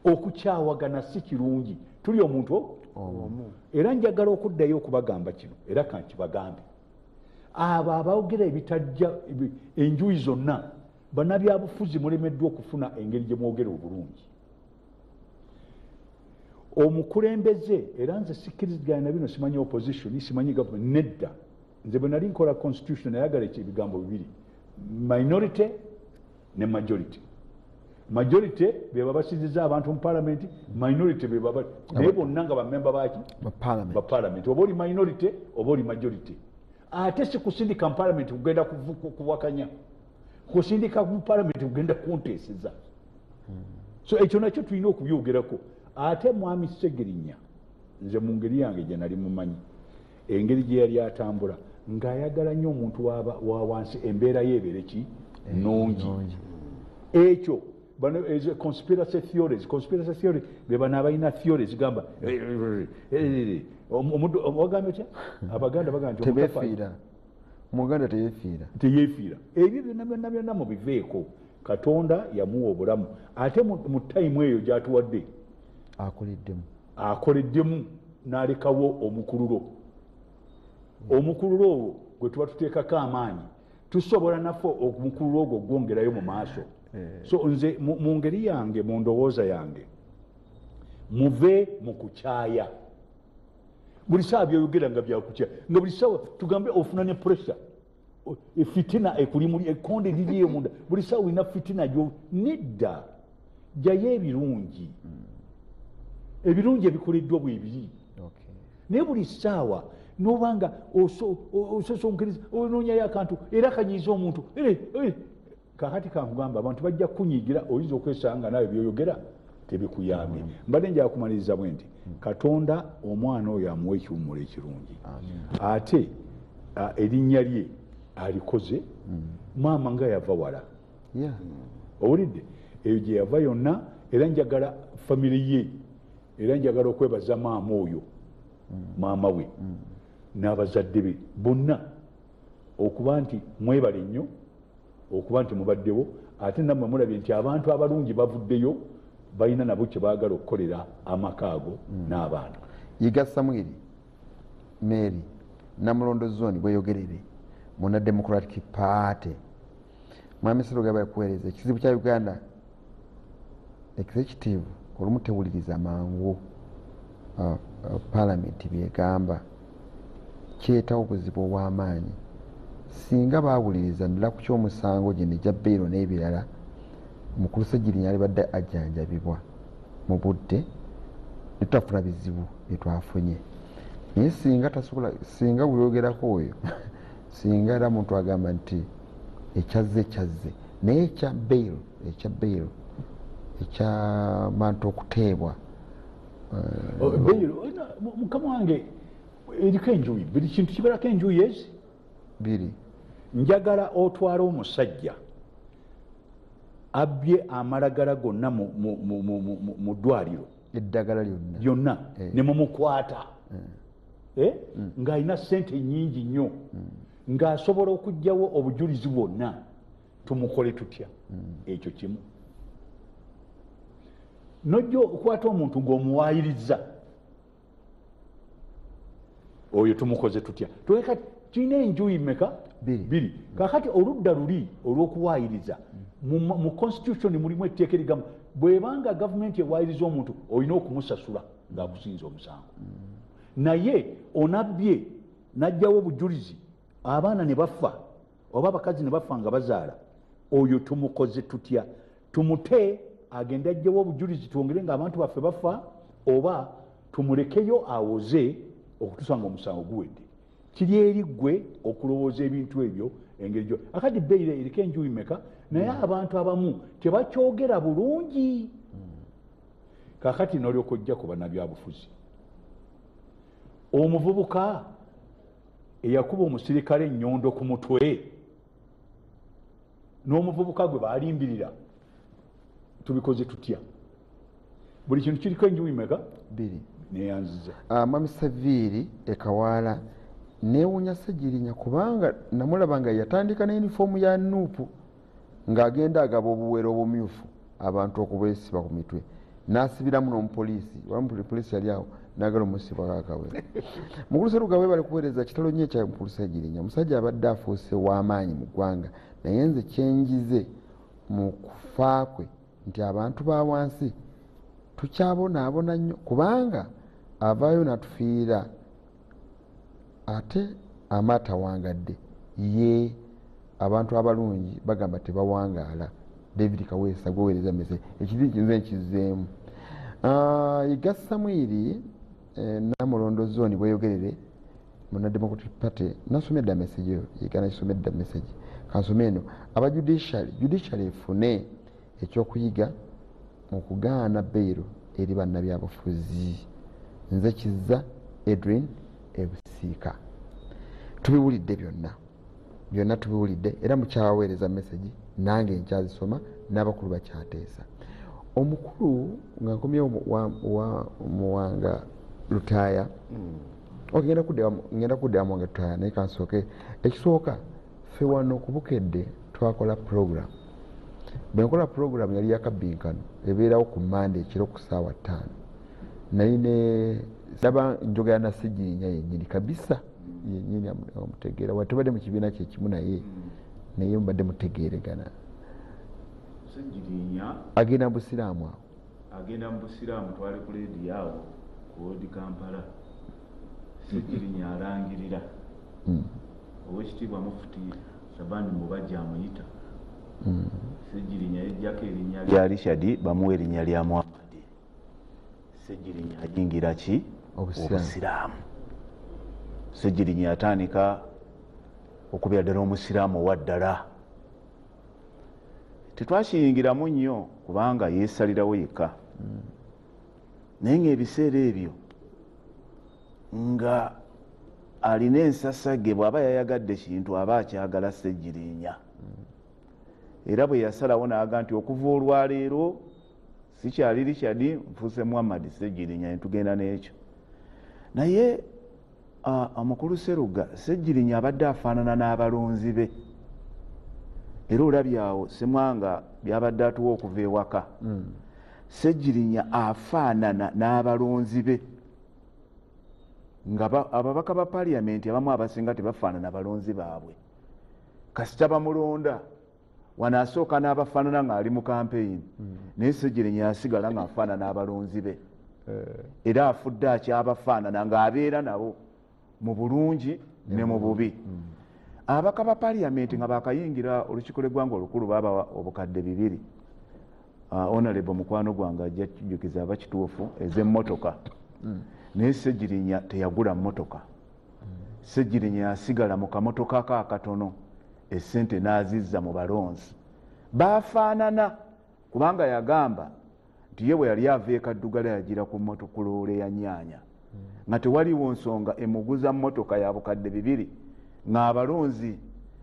Okukyawagana si kirungi. Tuli omuntu omu. Era njagala okuddayo okubagamba kino era kankibagambe. Abo abaogera ebitajja enjuyi zonna bannabyabufuzi mulemeddwa okufuna engeri gye mwogera obulungi. Omukulembeze era nze sikkiriziganya na bino, simanyi opposition, simanyi government, nedda. Nze bwe nali nkola constitution nayagala ebigambo bibiri, minority ne majority. Majority be babasiziza abantu mu parliament, minority be baba naye bonna nga bamemba baki ba parliament. Oba oli minority oba oli majority. ate si kusindika mu palamenti kugenda kuwakanya, kusindika mu palamenti kugenda kunteeseza. So ekyo nakyo tulina okubyogerako. Ate mwami Sseggirinya, nze mu ngeri yange gye nali mumanyi, engeri gye yali atambula ng'ayagala nnyo omuntu wa wansi embeera yeebeere ki nnungi. Ekyo conspiracy theories be bano abalina theories gamba wagambye otya? Abaganda bagamba nti tebeefiira, Muganda teyeefiira. Ebyo byonna mubiveeko. Katonda yamuwa obulamu, ate mu tayimu eyo gy'atuwadde akoleddemu n'alekawo omukululo. Omukululo ogwo gwe tuba tuteekako amaanyi, tusobola naffe omukululo ogwo gwongerayo mu maaso. So nze mu ngeri yange, mu ndowooza yange, muve mu kukyaya. Buli saawa byoyogera nga byakukyaya, nga buli saawa tugambe ofuna ne pressure, fitina ekuli muli ekkonde liriyo munda, buli saawa olina fitina gyo. Nedda, jjayo ebirungi, ebirungi ebikoleddwa bwebiri. Naye buli saawa nobanga ososonkeriza onoonyayo akantu era kanyiiza omuntu, kakati kankugamba abantu bajja kunyigira, oyinza okwesanga nawe byoyogera tebikuyambye. Mbadde njala kumaliriza bwe nti Katonda omwana oyo amuwa ekiwummulo ekirungi, ate erinnya lye alikoze. Maama nga yava wala, owulidde eyo gye yava yonna. Era njagala famire ye, era njagala okwebaza maama oyo, maama we n'abazadde be bonna, okuba nti mwebale nnyo, okuba nti mubaddewo, ate nammwe mulabye nti abantu abalungi bavuddeyo, balina nabo kye baagala okukolera amaka ago n'abaana. Yiga Samwiri Mary Namulondo Zone bweyogerere muna Democratic Party. Mwami Sserugaba yakuweereza ekizibu kya Uganda executive olumu tewuliriza mangu Parliament byegamba, kyetawo obuzibu obw'amaanyi. Singa baawuliriza ndala ku ky'omusango gye ne Jabbeero n'ebirala, Mukulu Sseggirinya alibadde ajjanjabibwa mu budde, ne tutafuna bizibu bye twafunye. Naye singa tasobola, singa bw'oyogerako oyo singa era muntu agamba nti ekyazze naye ekya Bail ekyabantu okuteebwa mukama wange eriko enjuyi, buli kintu kibeerako enjuyi ezi biri. Njagala otwala omusajja abbye amalagala gonna mu ddwaliro, eddagala lyonna ne mumukwata ng'alina ssente nnyingi nnyo, ng'asobola okuggyawo obujulizi bwonna, tumukole tutya? Ekyo kimu. Nojja okwata omuntu ng'omuwaayiriza, oyo tumukoze tutya? Tuleka tulina enjuyi mmeka? Biri. Kakati oludda luli olw'okuwaayiriza, mu constitution mulimu etteeka erigamba bw'ebanga gavumenti ewaayiriza omuntu olina okumusasula ng'akusinza omusango. Naye onabbye n'ajjawo obujulizi, abaana ne bafa oba abakazi ne bafa nga bazaala, oyo tumukoze tutya? Tumute agende ajjawo obujulizi twongere ng'abantu baffe bafa, oba tumulekeyo awoze okutusanga omusango guwedde? Kiri eri ggwe okulowooza ebintu ebyo engeri gyo. Akati Bail eriko enjuyi meka, naye abantu abamu tebakyogera bulungi. Kakati n'olyoka ojja ku bannabyabufuzi, omuvubuka eyakuba omusirikale ennyondo ku mutwe n'omuvubuka gwe baalimbirira, tubikoze tutya? Buli kintu kiriko enjuyi meka? Biri. Neyanziza Mwami Saviiri Ekawaala neewuunya Sseggirinya kubanga namulaba nga yatandika ne yunifoomu ya Nuupu ng'agenda agaba obuwero obumyufu abantu okubwesiba ku mitwe, n'asibiramu n'omupoliisi, poliisi yali awo n'agala omusibako akawero. Mukulu Sserugaba bali kuweereza kitalo nnyo ekya Mukulu Sseggirinya, musajja abadde afuuse w'amaanyi mu ggwanga, naye nze kyenjize mu kufa kwe nti abantu ba wansi tukyabonaabona nnyo kubanga avaayo n'atufiira, ate amaata wangadde ye abantu abalungi bagamba tebawangaala. David Kaweesa gweweereza mese ekiri kinze nkizeemu. Yiga Samwiri Namulondo Zone bweyogerere muna Democratic Party nasomedde message yo yigana isomedde message kansome eno aba judiciary efune ekyokuyiga mu kugaana beero eri bannabyabufuzi nze Kizza Edwin Ebusiika tubiwulidde byonna tubiwulidde era mukyawaweereza message nange nkyazisoma n'abakulu bakyateesa omukulu nga nkomyewo Muwanga Lutaaya ngenda kuddamu Muwanga Lutaaya naye kansooke ekisooka ffe wano ku Bukedde twakola program bwenkola program yali yakabbinkano ebeerawo ku Monday ekiro ku ssaawa 5 naye ndaba njogera na Ssegirinya yennyini kabisa yennyini amutegeera watubadde mu kibiina kye kimu naye mbadde mutegeeregana Ssegirinya agenda mu busiraamu awo agenda mu busiraamu twali ku leedi awo ku Odi Kampala Ssegirinya alangirira Oweekitiibwa Mufuti Shabani Mubajja amuyita Ssegirinya yajjako erinnya lya Richard bamuwa erinnya lya Muhammad Ssegirinya ajingira ki obusiraamu Ssegirinya yatandika okubeera ddala omusiraamu owa ddala tetwakiyingiramu nnyo kubanga yeesalirawo yekka naye ng'ebiseera ebyo nga alina ensasage bw'aba yayagadde kintu aba akyagala Ssegirinya era bwe yasalawo n'aga nti okuva olwaleero sikyali Richard nfuuse Muhammad Ssegirinya netugenda n'ekyo naye omukulu Sseruga Ssegirinya abadde afaanana n'abalonzi be era olabye awo Ssemwanga byabadde atuwa okuva ewaka Ssegirinya afaanana n'abalonzi be nga ababaka ba Parliament abamu abasinga tebafaanana balonzi baabwe kasita bamulonda wanaasooka n'abafaanana ng'ali mu campaign naye Ssegirinya yasigala ng'afaanana abalonzi be era afudde akyabafaanana ng'abeera nabo mu bulungi ne mu bubi ababaka ba Parliament nga bakayingira olukiiko lw'eggwanga olukulu baaba obukadde 2 honorable mukwano gwange ajja kijjukiza abakituufu ez'emmotoka naye Ssegirinya teyagula mmotoka Ssegirinya yasigala mu kamotoka ka akatono essente n'azizza mu balonzi bafaanana kubanga yagamba nti ye bwe yali ava ekaddugala yagira ku mmotokuloole ya nyaanya nga tewaliwo nsonga emuguza mmotoka ya bukadde 2 ng'abalonzi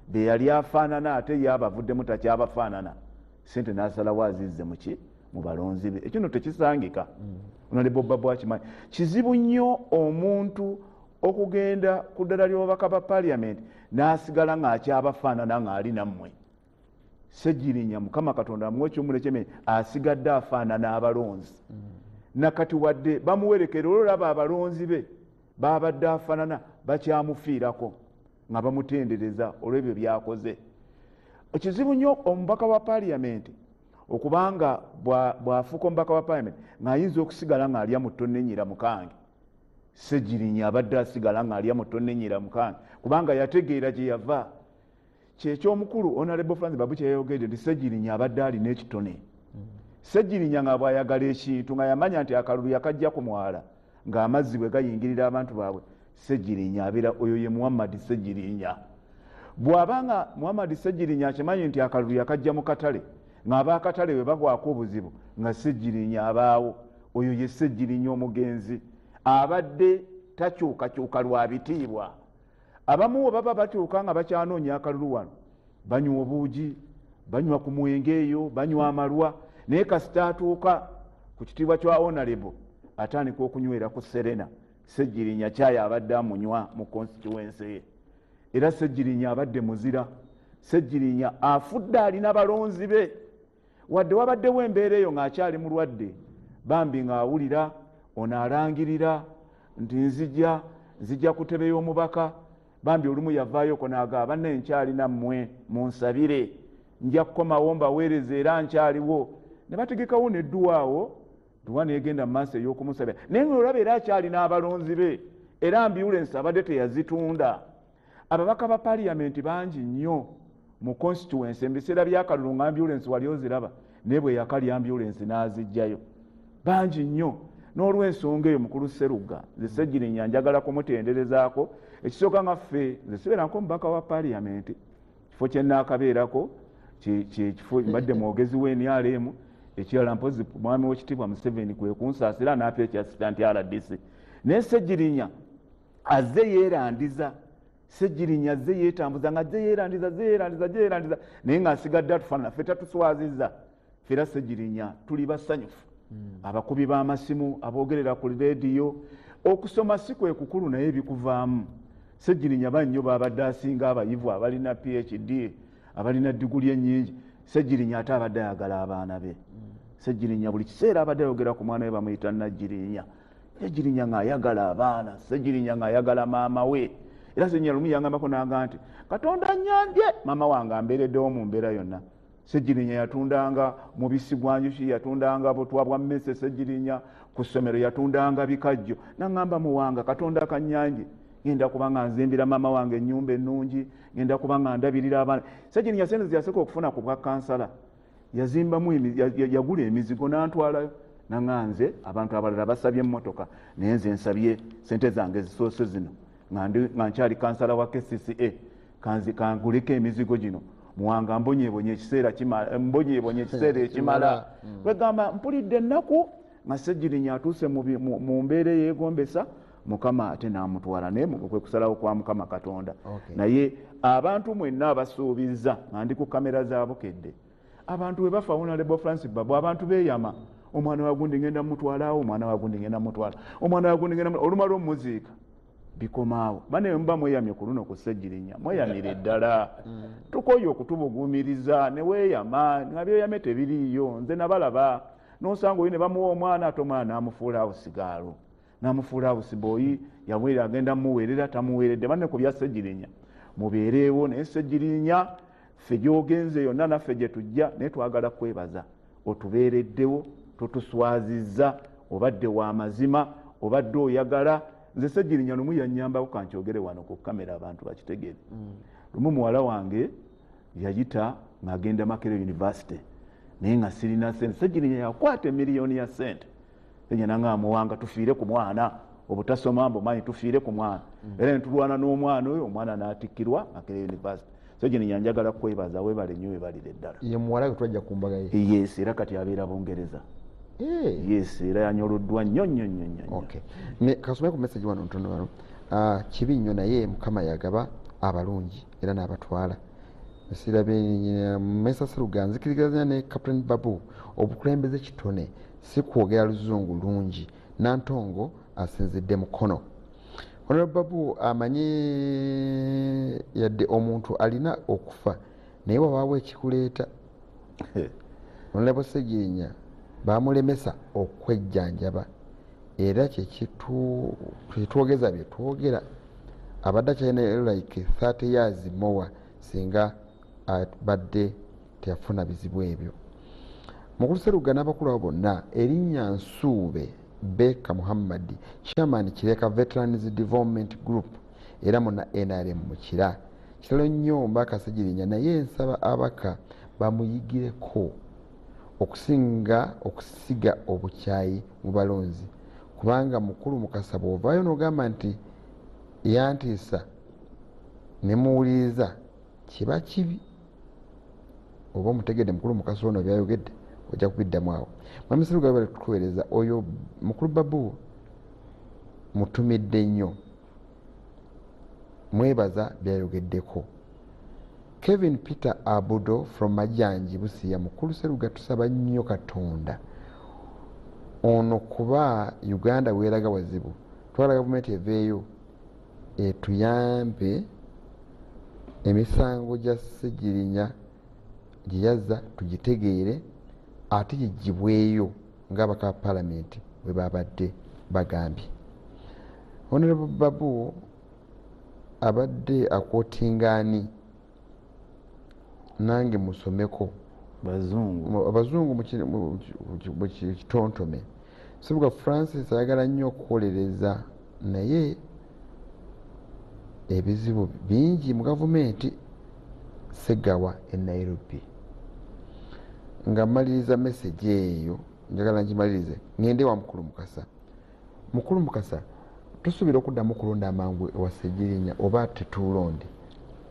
be yali afaanana ate ye abavuddemu takyabafaanana sente n'asalawo azizze muki mu balonzi be ekino tekisangika Honorable Babu akimanyi kizibu nnyo omuntu okugenda ku ddala ly'obubaka ba Parliament n'asigala ng'akyabafaanana ng'ali nammwe Ssegirinya Mukama Katonda amuwe ekyomule ky'emere asigadde afaanana abalonzi nakati wadde bamuwerekera olaba abalonzi be babadde afaanana bakyamufiirako nga bamutendereza olw'ebyo byakoze ekizibu nnyo omubaka wa Parliament okubanga bw'afuuka omubaka wa Parliament ng'ayinza okusigala ng'alya mu ttone nnyira mukange Ssegirinya abadde asigala ng'alya mu ttone nnyira mukange kubanga yategeera gye yava kyekyomukulu Honorable Francis Babu kyeyayogedde nti Ssegirinya abadde alina ekitone Ssegirinya nga bw'ayagala ekintu nga yamanya nti akalulu yakajja ku mwala ng'amazzi bwe gayingirira abantu baabwe Ssegirinya abeera oyo ye Muhammad Ssegirinya bw'abanga Muhammad Ssegirinya akimanyi nti akalulu yakajja mu katale ng'abaakatale bwe bagwako obuzibu nga Ssegirinya abaawo oyo ye Ssegirinya omugenzi abadde takyukakyuka lwa bitiibwa abamu baba batuuka nga bakyanoonya akalulu wano banywa obuugi banywa ku mwenge eyo banywa amalwa naye kasita atuuka ku kitiibwa kya Honorable atandika okunywera ku Serena Ssegirinya kyaya abadde amunywa mu constituency ye era Ssegirinya abadde muzira Ssegirinya afudde alina balonzi be wadde wabaddewo embeera eyo ng'akyali mulwadde bambi ng'awulira ono alangirira nti nzija ku ttebe y'omubaka bambi olumu yavaayoko n'agamba banne nkyali nammwe munsabire nja kukomawo mbaweereza era nkyaliwo ne bategekawo nedduwa awo duwa neegenda mu maaso ey'okumusabira naye ng'olaba era akyali n'abalonzi be era ambyulensi abadde teyazitunda ababaka ba Parliament bangi nnyo mu constituency ebiseera byakalulu nga ambyulensi wali oziraba naye bwe yakali ambyulensi n'azijjayo bangi nnyo n'olw'ensonga eyo mukulu Sserugga nze Ssegirinya njagala kumutenderezaako. Ekisooka nga ffe nze sibeerako mubaka wa paaliyamenti, kifo kye nnaakabeerako kifo mbadde mwogezi w'NRM, ekirala mpozi mwami w'ekitiibwa Museveni kwe kunsaasira n'apa ekya assistant RDC. Naye Ssegirinya azze yeerandiza, Ssegirinya azze yeetambuza nga azze yeerandiza naye ng'asigadde atufaanana ffe tatuswazizza. Fera Ssegirinya tuli basanyufu, abakubi b'amasimu aboogerera ku leediyo. Okusoma si kwe kukulu naye ebikuvaamu. Ssegirinya bannyo babadde asinga abayivu abalina PhD abalina diguli ennyingi. Ssegirinya ate abadde ayagala abaana be. Ssegirinya buli kiseera abadde ayogera ku mwana we bamuyita Nagirinya. Ssegirinya ng'ayagala abaana, Ssegirinya ng'ayagala maama we. Era Ssegirinya lumu yangambako n'agamba nti Katonda annyambye maama wange ambeereddewo mu mbeera yonna. Ssegirinya yatundanga mubisi gwa njuki, yatundanga butwa bwa mmese. Ssegirinya ku ssomero yatundanga bikajjo. N'aŋŋamba muwanga Katonda akannyambye, ngenda kuba nga nzimbira maama wange ennyumba ennungi, ngenda kuba nga ndabirira abaana. Ssegirinya sente ze yasooka okufuna ku bwa kansala yazimbamu yagula emizigo n'antwalayo. Naŋŋanze abantu abalala basabye emmotoka naye nze nsabye sente zange zisoose zino nga nkyali kansala wa KCCA kanguleko emizigo gino. Muwanga mbonyeebonye ekiseera ekimala. Kwegamba mpulidde ennaku nga Ssegirinya atuuse mu mbeera eyeegombesa, Mukama ate n'amutwala. Naye kwe kusalawo kwa Mukama Katonda. Naye abantu mwenna abasuubizza nga ndi ku kamera za Bukedde, abantu we bafa Honorable Francis Babu, abantu beeyama. Omwana wa gundi ngenda mutwalawo, omwana wa gundi ngenda mutwala, omwana wa gundi ngenda olumala omuziika bikomaawo. Bane mba mweyamye ku luno ku Ssegirinya, mweyamire ddala. Tukoye okutubuguumiriza ne weeyama, nga byeyame tebiriiyo. Nze nabalaba n'osanga oyo ne bamuwa omwana ate omwana n'amufuula awo sigaalo, n'amufuula awo sibooyi, yabwera agenda muweerera tamuweeredde. Banne ku bya Ssegirinya mubeereewo. Naye Ssegirinya ffe gy'ogenze yonna naffe gye tujja, naye twagala kwebaza otubeereddewo, totuswazizza, obadde wa mazima, obadde oyagala. Nze Ssegirinya lumu yannyambako kankyogere wano ku kamera abantu bakitegere. Lumu muwala wange yayita ng'agenda Makerere University naye nga sirina sente. Ssegirinya yakwata emiliyoni ya sente. Ssegirinya nga muwanga tufiire ku mwana, obutasoma mbumanyi tufiire ku mwana. Era ne tulwana n'omwana oyo, omwana n'atikkirwa Makerere University. Ssegirinya njagala kwebaza, weebale nnyo, weebalire ddala. Ye muwala gwe twajja ku mbaga ye. Yes, era kati abeera Bungereza. Yes, era yanyoluddwa nnyo. Okay. Ne kasome ku message wano ntono wano. Kibi nnyo naye Mukama yagaba abalungi era n'abatwala. Sirabye Mesa Sserugga nzikiririzanya ne Captain Babu, obukulembeze kitone si kwogera luzungu lungi, Nantongo asinzidde mukono. Honorable Babu amanyi yadde omuntu alina okufa naye wabaawo ekikuleeta. Honorable Ssegirinya bamulemesa okwejjanjaba era kyekitwogeza bye twogera. Abadde akyalina like 30 years more singa abadde teyafuna bizibu ebyo. Mukulu Sserugga n'abakulu abo bonna, erinnya Nsuube Beka Muhammad, Chairman Kireka Veterans Development Group era muna NRM Mukira. Kitalo nnyo Mbaka Ssegirinya naye nsaba abaka bamuyigireko okusiga obukyayi mu balonzi, kubanga mukulu Mukasa bw'ovaayo n'ogamba nti yantiisa ne muwuliriza kiba kibi. Oba omutegedde mukulu Mukasa ono byayogedde ojja kubiddamu awo. Mwami Sserugga bali tukuweereza oyo mukulu Babu mutumidde nnyo, mwebaza byayogeddeko. Kevin Peter Abudo from Majanji Busia, mukulu Sserugga tusaba nnyo Katonda ono kuba Uganda weeraga wazibu, twala gavumenti eveeyo etuyambe emisango gya Ssegirinya gye yazza tugitegeere ate gigibweyo ng'abaka palamenti bwe babadde bagambye. Honorable Babu abadde akootingaani nange musomeko abazungu mu kitontome. Sserugga Francis ayagala nnyo okukolereza naye ebizibu bingi mu gavumenti. Ssegawa e Nairobi. Nga maliriza message eyo njagala ngimalirize ngende wa mukulu Mukasa mukulu Mukasa tusuubira okuddamu okulonda amangu ewa Ssegirinya oba tetuulonde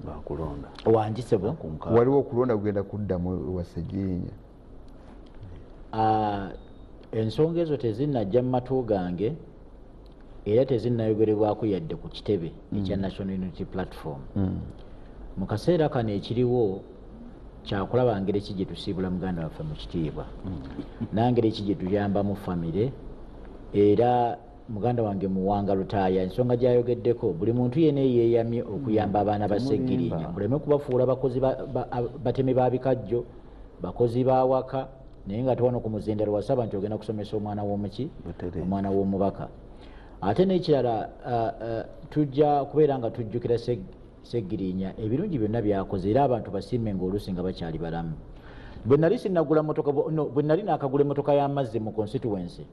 bakulonda wanjisebo waliwo okulonda kugenda kuddamu ewa Ssegirinya? Ensonga ezo tezinnajja mu matu gange era tezinnayogerebwako yadde ku kitebe ekya National Unity Platform. Mu kaseera kano ekiriwo kyakulaba ngeri ki gye tusiibula muganda waffe mu kitiibwa nangeri ki gye tuyamba mu famire. Era muganda wange Muwanga Lutaaya ensonga gy'ayogeddeko buli muntu yenna yeeyamye okuyamba abaana ba Ssegirinya, muleme kubafuula bakozi batemi ba bikajjo, bakozi ba waka, naye nga tewano ku muzindalo wasaba nti ogenda kusomesa omwana w'omuki, omwana w'omubaka. Ate n'ekirala tujja kubeera nga tujjukira Ssegirinya ebirungi byonna byakoze era abantu basiime ng'oluusi nga bakyali balamu. Bwe nali naakagula emmotoka y'amazzi mu constituency,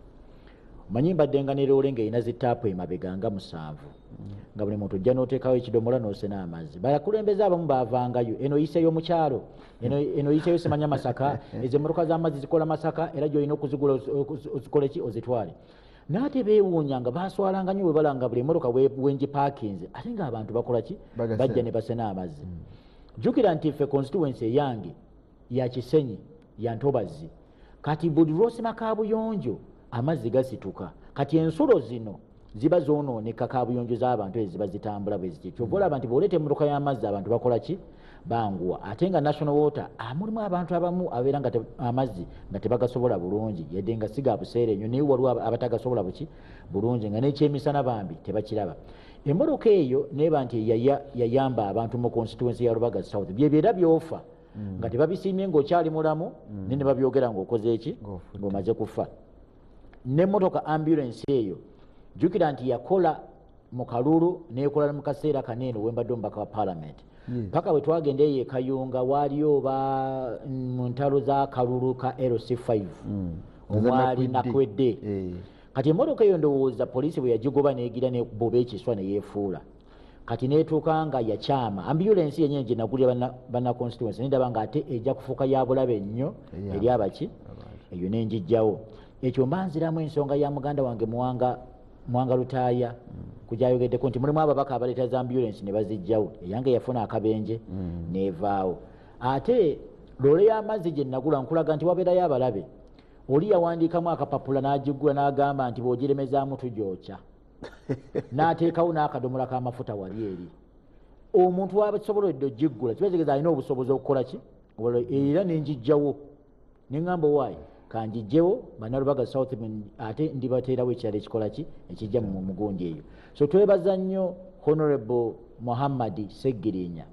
manyi mbadde nga ne loole ng'erina zitaapu emabega nga 7 nga buli muntu ojja n'oteekawo ekidomola n'osena amazzi. Bakulembeze abamu baavangayo eno yiseyo mu kyalo, eno yiseyo Semanya Masaka, ezo emmotoka z'amazzi zikola Masaka era gy'olina okuzigula ozikole ki ozitwale. Naate beewuunya nga baaswalanga nnyo bwe balanga buli emmotoka wengipakinze ate ng'abantu bakola ki bajja ne basena amazzi. Jjukira nti ffe constituency eyange ya Kisenyi ya Ntobazi, kati buli lw'osima Kaabuyonjo amazzi gasituka. Kati ensulo zino ziba zoonooneka kaabuyonjo z'abantu eziba zitambula bwe ziti. Kyova olaba nti bw'oleeta emmotoka y'amazzi abantu bakola ki banguwa. Ate nga National Water mulimu abantu abamu abeera nga amazzi nga tebagasobola bulungi yadde nga siga buseere nnyo naye waliwo abatagasobola buki bulungi nga n'ekyemisana bambi tebakiraba. Emmotoka eyo neeba nti yayamba abantu mu constituency ya Lubaga South byebyera byofa nga tebabisiimye ng'okyali mulamu ne ne babyogera ng'okoze eki ng'omaze kufa. N'emmotoka ambulance eyo jjukira nti yakola mu kalulu n'ekola mu kaseera kaneeno wembadde omubaka wa parliament paka bwe twagenda eyo e Kayunga waaliyo oba mu ntalo za kalulu ka LC5 omwali Nakwedde. Kati emmotoka eyo ndowooza poliisi bwe yagigoba n'egira n'ekuboba ekiswa ne yeefuula kati n'etuuka nga yakyama. Ambulance yennyini gye nagulira banna constituency nendaba nga ate ejja kufuuka ya bulabe nnyo eri abaki eyo n'enjijjawo. Ekyo mbanziramu ensonga ya muganda wange Muwanga Lutaaya kujayogeddeko nti mulimu ababaka abaleeta za ambulance ne bazijjawo, eyange yafuna akabenje neevaawo. Ate loole y'amazzi gye nagula nkulaga nti wabeerayo abalabe. Oli yawandiikamu akapapula n'agiggula n'agamba nti bw'ogiremezaamu tugyokya n'ateekawo n'akadomola k'amafuta wali eri. Omuntu wabasobolodde ogiggula kibategeeza alina obusobozi okukola ki era n'enjijjawo neŋŋamba owaayi kanjijjewo Bannalubaga South ate ndibateerawo ekirala ekikola ki ekijja mu mugundi eyo. So twebaza nnyo Honorable Muhammad Ssegirinya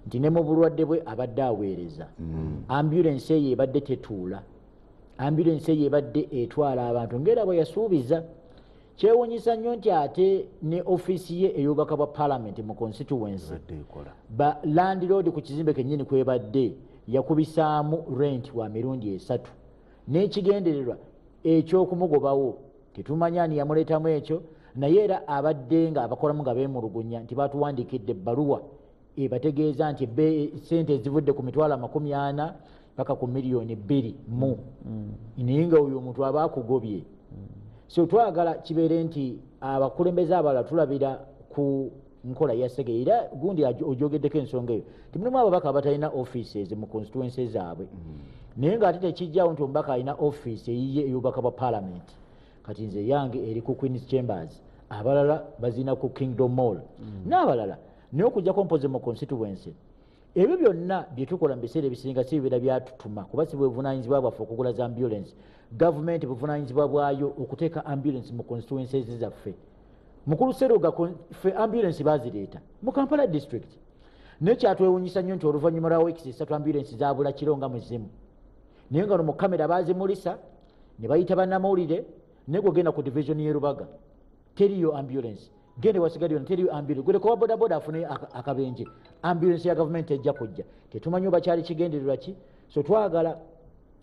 nti ne mu bulwadde bwe abadde aweereza. Ambulance eyo ebadde tetuula, ambulance eyo ebadde etwala abantu ng'era bwe yasuubiza. Kyewuunyisa nnyo nti ate ne ofiisi ye ey'obubaka bwa parliament mu constituency ba landlord ku kizimbe kennyini kwebadde yakubisaamu rent wa mirundi 3 n'ekigendererwa eky'okumugobawo tetumanya ani yamuleetamu ekyo, naye era abadde nga abakolamu nga beemulugunya nti batuwandiikidde ebbaluwa ebategeeza nti sente ezivudde ku mitwalo 40 paka ku miliyoni 2 naye nga oyo omuntu aba akugobye. So twagala kibeere nti abakulembeze abalala tulabira ku nkola ya Ssegirinya era gundi ogyogeddeko ensonga eyo timulimu ababaka abatalina offices mu constituency zaabwe naye ng'ate tekijjawo nti omubaka alina office eyiye ey'obubaka bwa parliament. Kati nze yange eri ku Queen's Chambers, abalala bazina ku Kingdom Mall n'abalala naye okujjako mpoze mu constituency. Ebyo byonna bye tukola mu biseera ebisinga si bibeera byatutuma kuba si buvunaanyizibwa bwaffe okugula za ambulance. Gavumenti buvunaanyizibwa bwayo okuteeka ambulance mu constituencies zaffe. Mukulu Seruga ffe ambulance bazireeta mu Kampala district naye kyatwewuunyisa nnyo nti oluvannyuma lwa weeks 3 ambulance zaabula kiro nga muzimu naye nga no mu kamera baazimulisa ne bayita bannamawulire naye gogenda ku division y'e Lubaga teriyo ambulance, gende wasigadde yonna teriyo ambulance, gwe kuba bodaboda afune akabenje ambulance ya gavumenti ejja kujja tetumanyi oba kyali kigendererwa ki. So twagala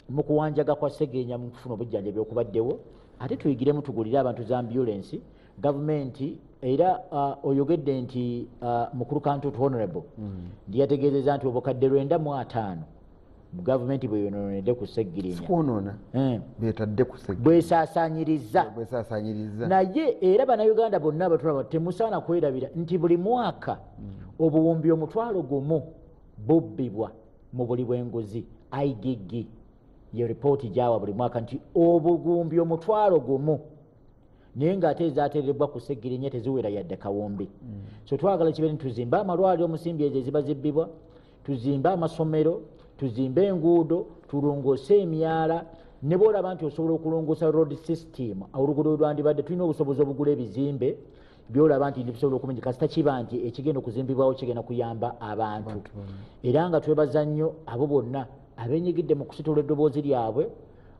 mu kuwanjaga kwa Ssegirinya mu kufuna obujjanjabi okubaddewo ate tuyigiremu tugulire abantu za ambulance gavumenti era oyogedde nti mukulu Kantutu Honorable ndi yategeezezza nti obukadde 95 gavumenti bwe yonoonedde ku Seggirinya sikwonoona betadde ku bwesaasaanyiriza naye era bannayuganda bonna abatulaba temusaana kwerabira nti buli mwaka obuwumbi 1,000 bubbibwa mu buli bw'enguzi IGG ye ripooti gyawa buli mwaka nti obuwumbi 1,000 naye ng'ate ezaateerebbwa ku Seggirinya teziwera yadde kawumbi. So twagala kibe nti tuzimbe amalwaliro omusimbi ezo eziba zibbibwa, tuzimbe amasomero, tuzimbe enguudo, tulongoose emyala. Ne bw'olaba nti osobola okulongoosa road system oluguudo lwandibadde tulina obusobozi obugula ebizimbe byolaba nti ndibisobola okumenya kasita kiba nti ekigenda okuzimbibwawo kigenda kuyamba abantu. Era nga twebaza nnyo abo bonna abenyigidde mu kusitula eddoboozi lyabwe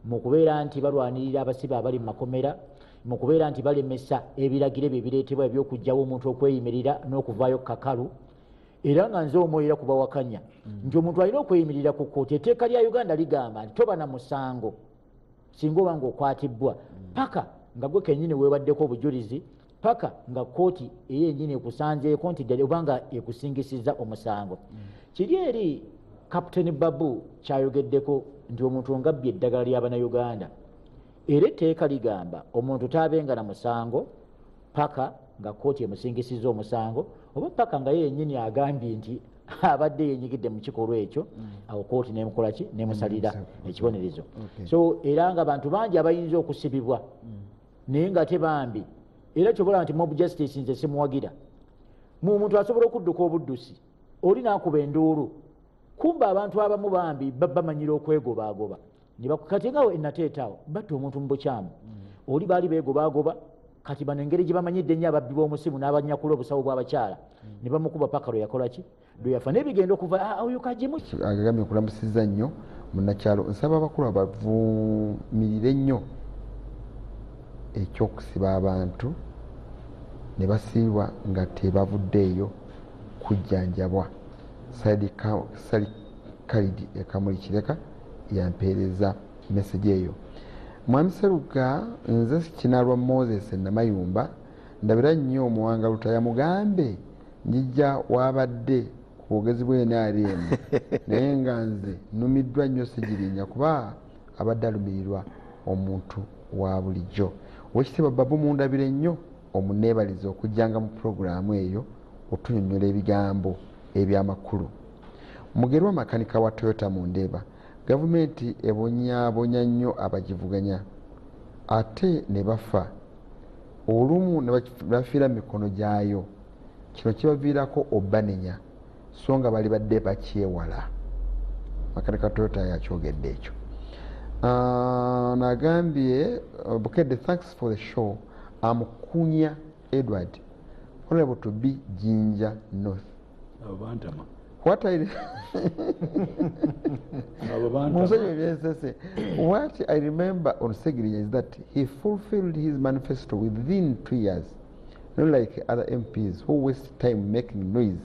mu kubeera nti balwanirira abasibe abali mu makomera, mu kubeera nti balemesa ebiragiro ebyo ebireetebwa eby'okugyawo omuntu okweyimirira n'okuvaayo kakalu. Era nga nze omwo era kubawakanya nti omuntu alina okweyimirira ku kkooti. Etteeka lya Uganda ligamba nti toba na musango singa oba ng'okwatibbwa paka nga gwe kennyini weebaddeko obujulizi, paka nga kkooti eyennyini ekusanzeeko nti ddala oba nga ekusingisizza omusango. Kiri eri Kapiteni Babu kyayogeddeko nti omuntu ngabbye eddagala ly'Abannayuganda, era etteeka ligamba omuntu taabenga na musango paka nga kkooti emusingisizza omusango, oba paka nga yennyini agambye nti abadde yenyigidde mu kikolwa ekyo, awo kkooti nemukola ki nemusalira ekibonerezo. So era nga bantu bangi abayinza okusibibwa naye nga tebambi, era kyobola nti mob justice nze simuwagira. Mu muntu asobola okudduka obuddusi oli n'akuba enduulu, kumba abantu abamu bambi bamanyira okwegobaagoba kati ngawo enateetaawo batta omuntu mu bukyamu. Oli baali beegobaagoba kati bano engeri gye bamanyidde nnyo ababbi b'omusimu n'abanyakula obusawo bw'abakyala ne bamukuba paka lwe yakola ki lwe yafa n'ebigenda okuva oyo kagimu. Agambye nkulamusizza nnyo munnakyalo, nsaba abakulu abavumirire nnyo ekyokusiba abantu ne basiibwa nga tebavuddeeyo kujjanjabwa. Saidi Kalidi Ekamulikireka yampeereza message eyo. Mwami Seruga, nze Kinalwa Moses Namayumba ndabira nnyo Omuwanga Lutaya mugambe njijja wabadde ku bwogezi bw'NRM naye nga nze nnumiddwa nnyo Seggirinya kuba abadde alumirirwa omuntu wa bulijjo. Oweekitiibwa Babu mundabire nnyo omuneebaliza okujjanga mu pulogulaamu eyo otunyonnyola ebigambo eby'amakulu. Mugerwa makanika wa Toyota mu Ndeeba, gavumenti ebonyaabonya nnyo abagivuganya ate ne bafa olumu ne bafiira mu mikono gyayo. Kino kibaviirako obbanenya so nga bali badde bakyewala. Makanika Toyota yakyogedde ekyo. Nagambye Bukedde, thanks for the show. Amukunya Edward, honorable to be Jinja North. What I what I remember on Seggirinya is that he fulfilled his manifesto within 2 years, not like other MPs who waste time making noise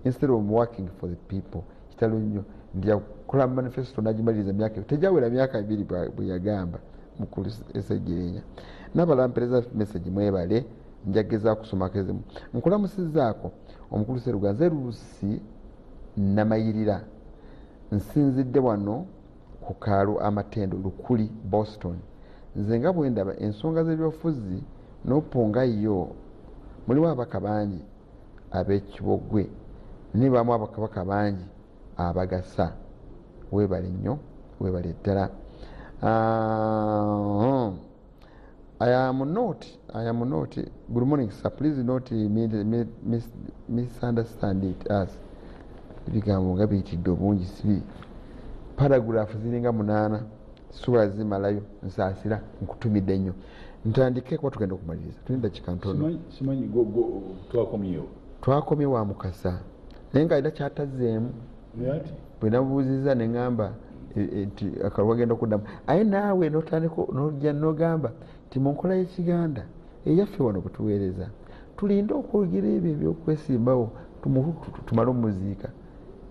instead of working for the people. Kitalo nnyo ndia kola manifesto nagimaliriza myaka tejawera myaka 2 bwe yagamba mukulu Seggirinya. Nabalampereza message mwebale njageza kusoma kezimu nkulamusizzaako omukulu Seruga nze Luusi Namayirira nsinzidde wano ku kaalo amatendo Lukuli Boston. Nze nga bwe ndaba ensonga z'ebyobufuzi n'opunga yo mulimu abaka bangi ab'ekibogwe nibamu abakabaka bangi abagasa. Weebale nnyo, weebale ddala. I am not. Good morning, sir. Please not misunderstand it as ebigambo nga biyitidde obungi sibi. Paragraph ziringa 8 sura zimalayo nsaasira nkutumidde nnyo. Ntandike kuba tugenda okumaliriza. Tulina dakika ntono. Simanyi twakomyewo. Twakomye wa Mukasa naye nga alina kyatazzeemu. Bwe namubuuzizza ne ŋŋamba nti akalwa genda okuddamu aye naawe nojja n'ogamba nti mu nkola y'Ekiganda eyaffe wano bwe tuweereza tulinde okwogera ebyo ebyokwesimbawo tumale omuziika.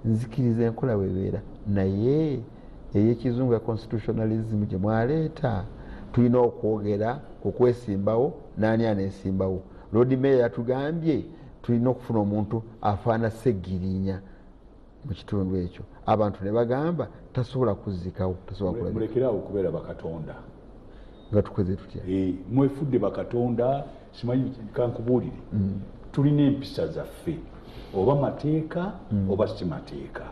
Nzikiriza enkola weebeera naye ey'ekizungu ya constitutionalism gye mwaleeta tulina okwogera okwesimbawo n'ani mu kitundu ekyo abantu ne bagamba tasobola kuzzikawo tasobola kulabika mulekerawo okubeera bakatonda nga tukoze tutya mwefudde bakatonda simanyi kankubuulire tulina empisa zaffe oba mateeka oba si mateeka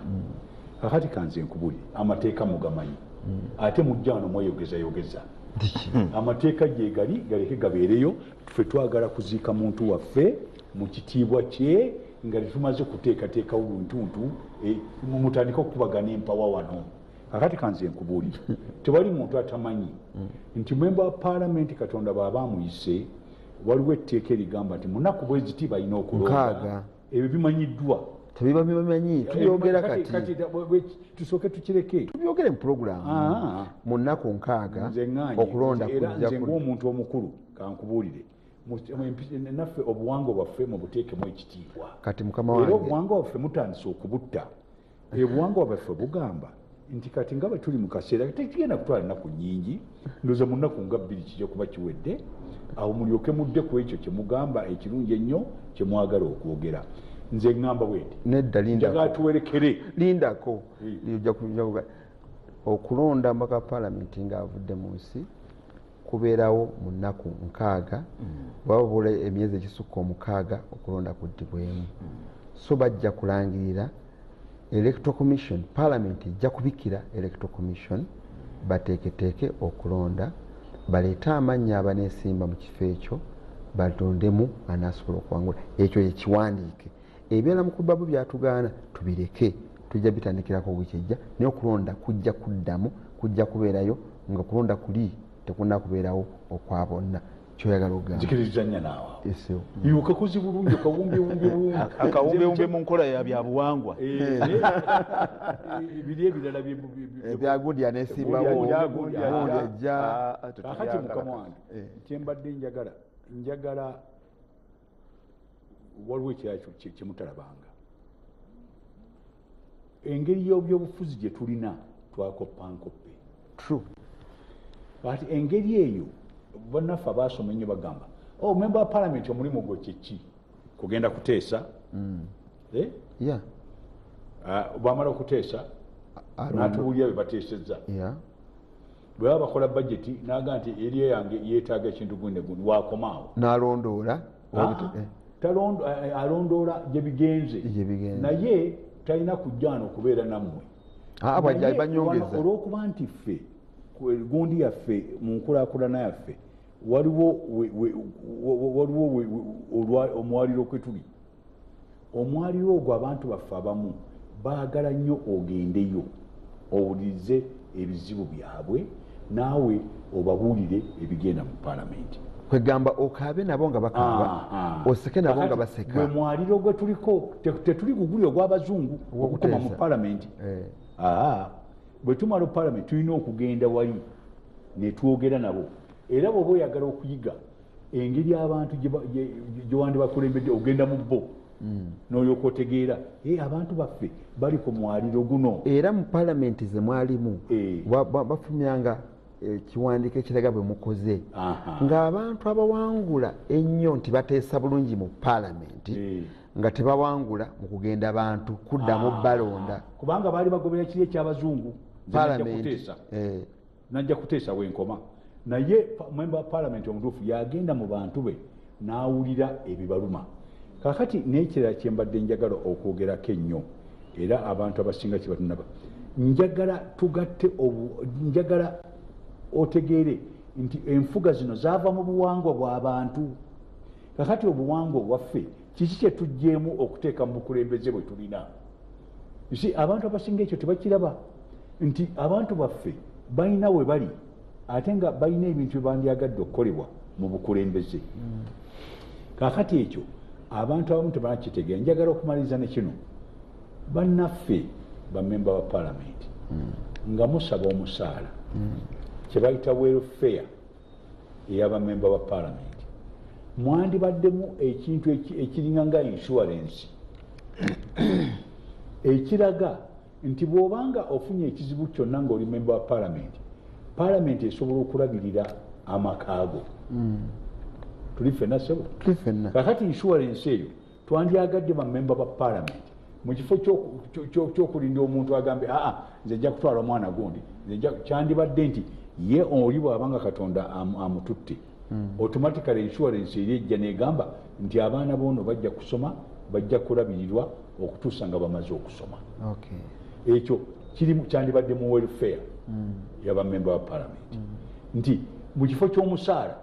kakati kanze nkubuulire amateeka mugamanyi ate mujja wano mweyogezayogeza amateeka gye gali galeke gabeereyo ffe twagala kuziika muntu waffe mu kitiibwa kye nga tetumaze kuteekateekawo buntuntu mutandika okukubagana empawa wano kakati kanze nkubuulire tewali muntu atamanyi nti memba wa paalamenti katonda bw'aba amuyise waliwo etteeka erigamba nti munaku bwe ziti balina okulonda ebyo bimanyiddwa tebiba bimanyi tubyogera kati tusooke tukireke tubyogere mu puroguramu mu nnaku 6 okulonda kujja nze ng'omuntu omukulu kankubuulire naffe obuwangwa bwaffe mu buteekemu ekitiibwa kati mukama wange era obuwangwa bwaffe mutandise okubutta obuwangwa bwaffe bugamba nti kati nga bwe tuli mu kaseera tekigenda kutwala ennaku nnyingi ndooza mu nnaku nga 2 kijja kuba kiwedde awo mulyoke mudde ku ekyo kye mugamba ekirungi ennyo kye mwagala okwogera nze ŋŋamba bweti nedda njagala tuwerekere lindako okulonda mbaka paalamenti ng'avudde mu nsi kubeerawo mu nnaku 6 wabula emyezi ekisukka 6 okulonda kuddibwemu so bajja kulangirira electoral commission paalamenti ejja kubikira electoral commission bateeketeeke okulonda baleete amannya abaneesimba mu kifo ekyo balondemu anaasobola okuwangula ekyo yekiwandiike ebyala mu kubabu byatugaana tubireke tujja bitandikirako wiiki naye okulonda kujja kuddamu kujja kubeerayo nga kulonda kuli tekunakubeerawo okwa bonna kyoyagala ogamba nzikirizanya naawe ibuka kozi bulungi akawumbiwumbi bulungi akawumbiwumbi mu nkola ya byabuwangwa biri ebirala ebyagudya nesimbawo ejja kakati mukama wange kyembadde njagala waliwo ekyakyo kyemutalabanga engeri y'ebyobufuzi gye tulina twakoppankoppe true kati engeri eyo bannaffe abaasoma ennyo bagamba memba wa paalamenti omulimu gwe kyeki kugenda kuteesa bwamala okuteesa n'atubuulira bye bateesezza bwe baba bakola bajeti n'aga nti eriyo yange yeetaaga ekintu gundi gundi wakomaawo n'alondoola alondoola gye bigenze naye talina kujja wano okubeera nammwe olw'okuba nti ffe gundi yaffe mu nkulaakulana yaffe waliwo omwaliro kwe tuli omwaliro ogwo abantu baffe abamu baagala nnyo ogendeyo owulirize ebizibu byabwe naawe obabuulire ebigenda mu paalamenti kwegamba okaabe nabo nga bakaaba oseke nabo nga baseka gwe mwaliro gwe tuliko tetuli guguli ogw'abazungu okukoma mu paalamenti bwe tumala paalamenti tulina okugenda wali ne twogera nabo era bw'oba oyagala okuyiga engeri abantu gye wandibakulembedde ogenda mu bo n'olyoka otegeera abantu baffe bali ku mwaliro guno era mu paalamenti ze mwalimu bafumyanga ekiwandiiko ekiraga bwe mukoze ng'abantu abawangula ennyo nti bateesa bulungi mu paalamenti nga tebawangula mu kugenda abantu kuddamu balonda kubanga baali bagobera kiri ekyabazungu najja kuteesa wenkoma naye memba wa paalamenti omutuufu yagenda mu bantu be n'awulira ebibaluma kakati n'ekirala kyembadde njagala okwogerako ennyo era abantu abasinga kyebatunaba njagala tugatte njagala otegeere nti enfuga zino zaava mu buwangwa bw'abantu kakati obuwangwa bwaffe kiki kye tujjeemu okuteeka mu bukulembeze bwe tulina isi abantu abasinga ekyo tebakiraba nti abantu baffe balina we bali ate nga balina ebintu bye bandyagadde okukolebwa mu bukulembeze kakati ekyo abantu abamu tebanakitegeera njagala okumaliriza ne kino bannaffe bamemba ba paalamenti nga musaba omusaala kyebayita welfare ey'abamemba ba paalamenti mwandibaddemu ekintu ekiringa nga insurance ekiraga nti bw'obanga ofunye ekizibu kyonna ng'oli memba wa paalamenti esobola okulabirira amakaago tuli ffenna sebo kakati insurance eyo twandyagadde bamemba ba paalamenti mu kifo ky'okulinda omuntu agambe nze nja kutwala omwana gundi kyandibadde nti ye oli bw'abanga katonda amututte automatically insurance eri ejja negamba nti abaana boono bajja kusoma bajja kulabirirwa okutuusa nga bamaze okusoma. Ekyo kyandibadde mu welfare y'abamemba ba parliament nti mu kifo ky'omusaala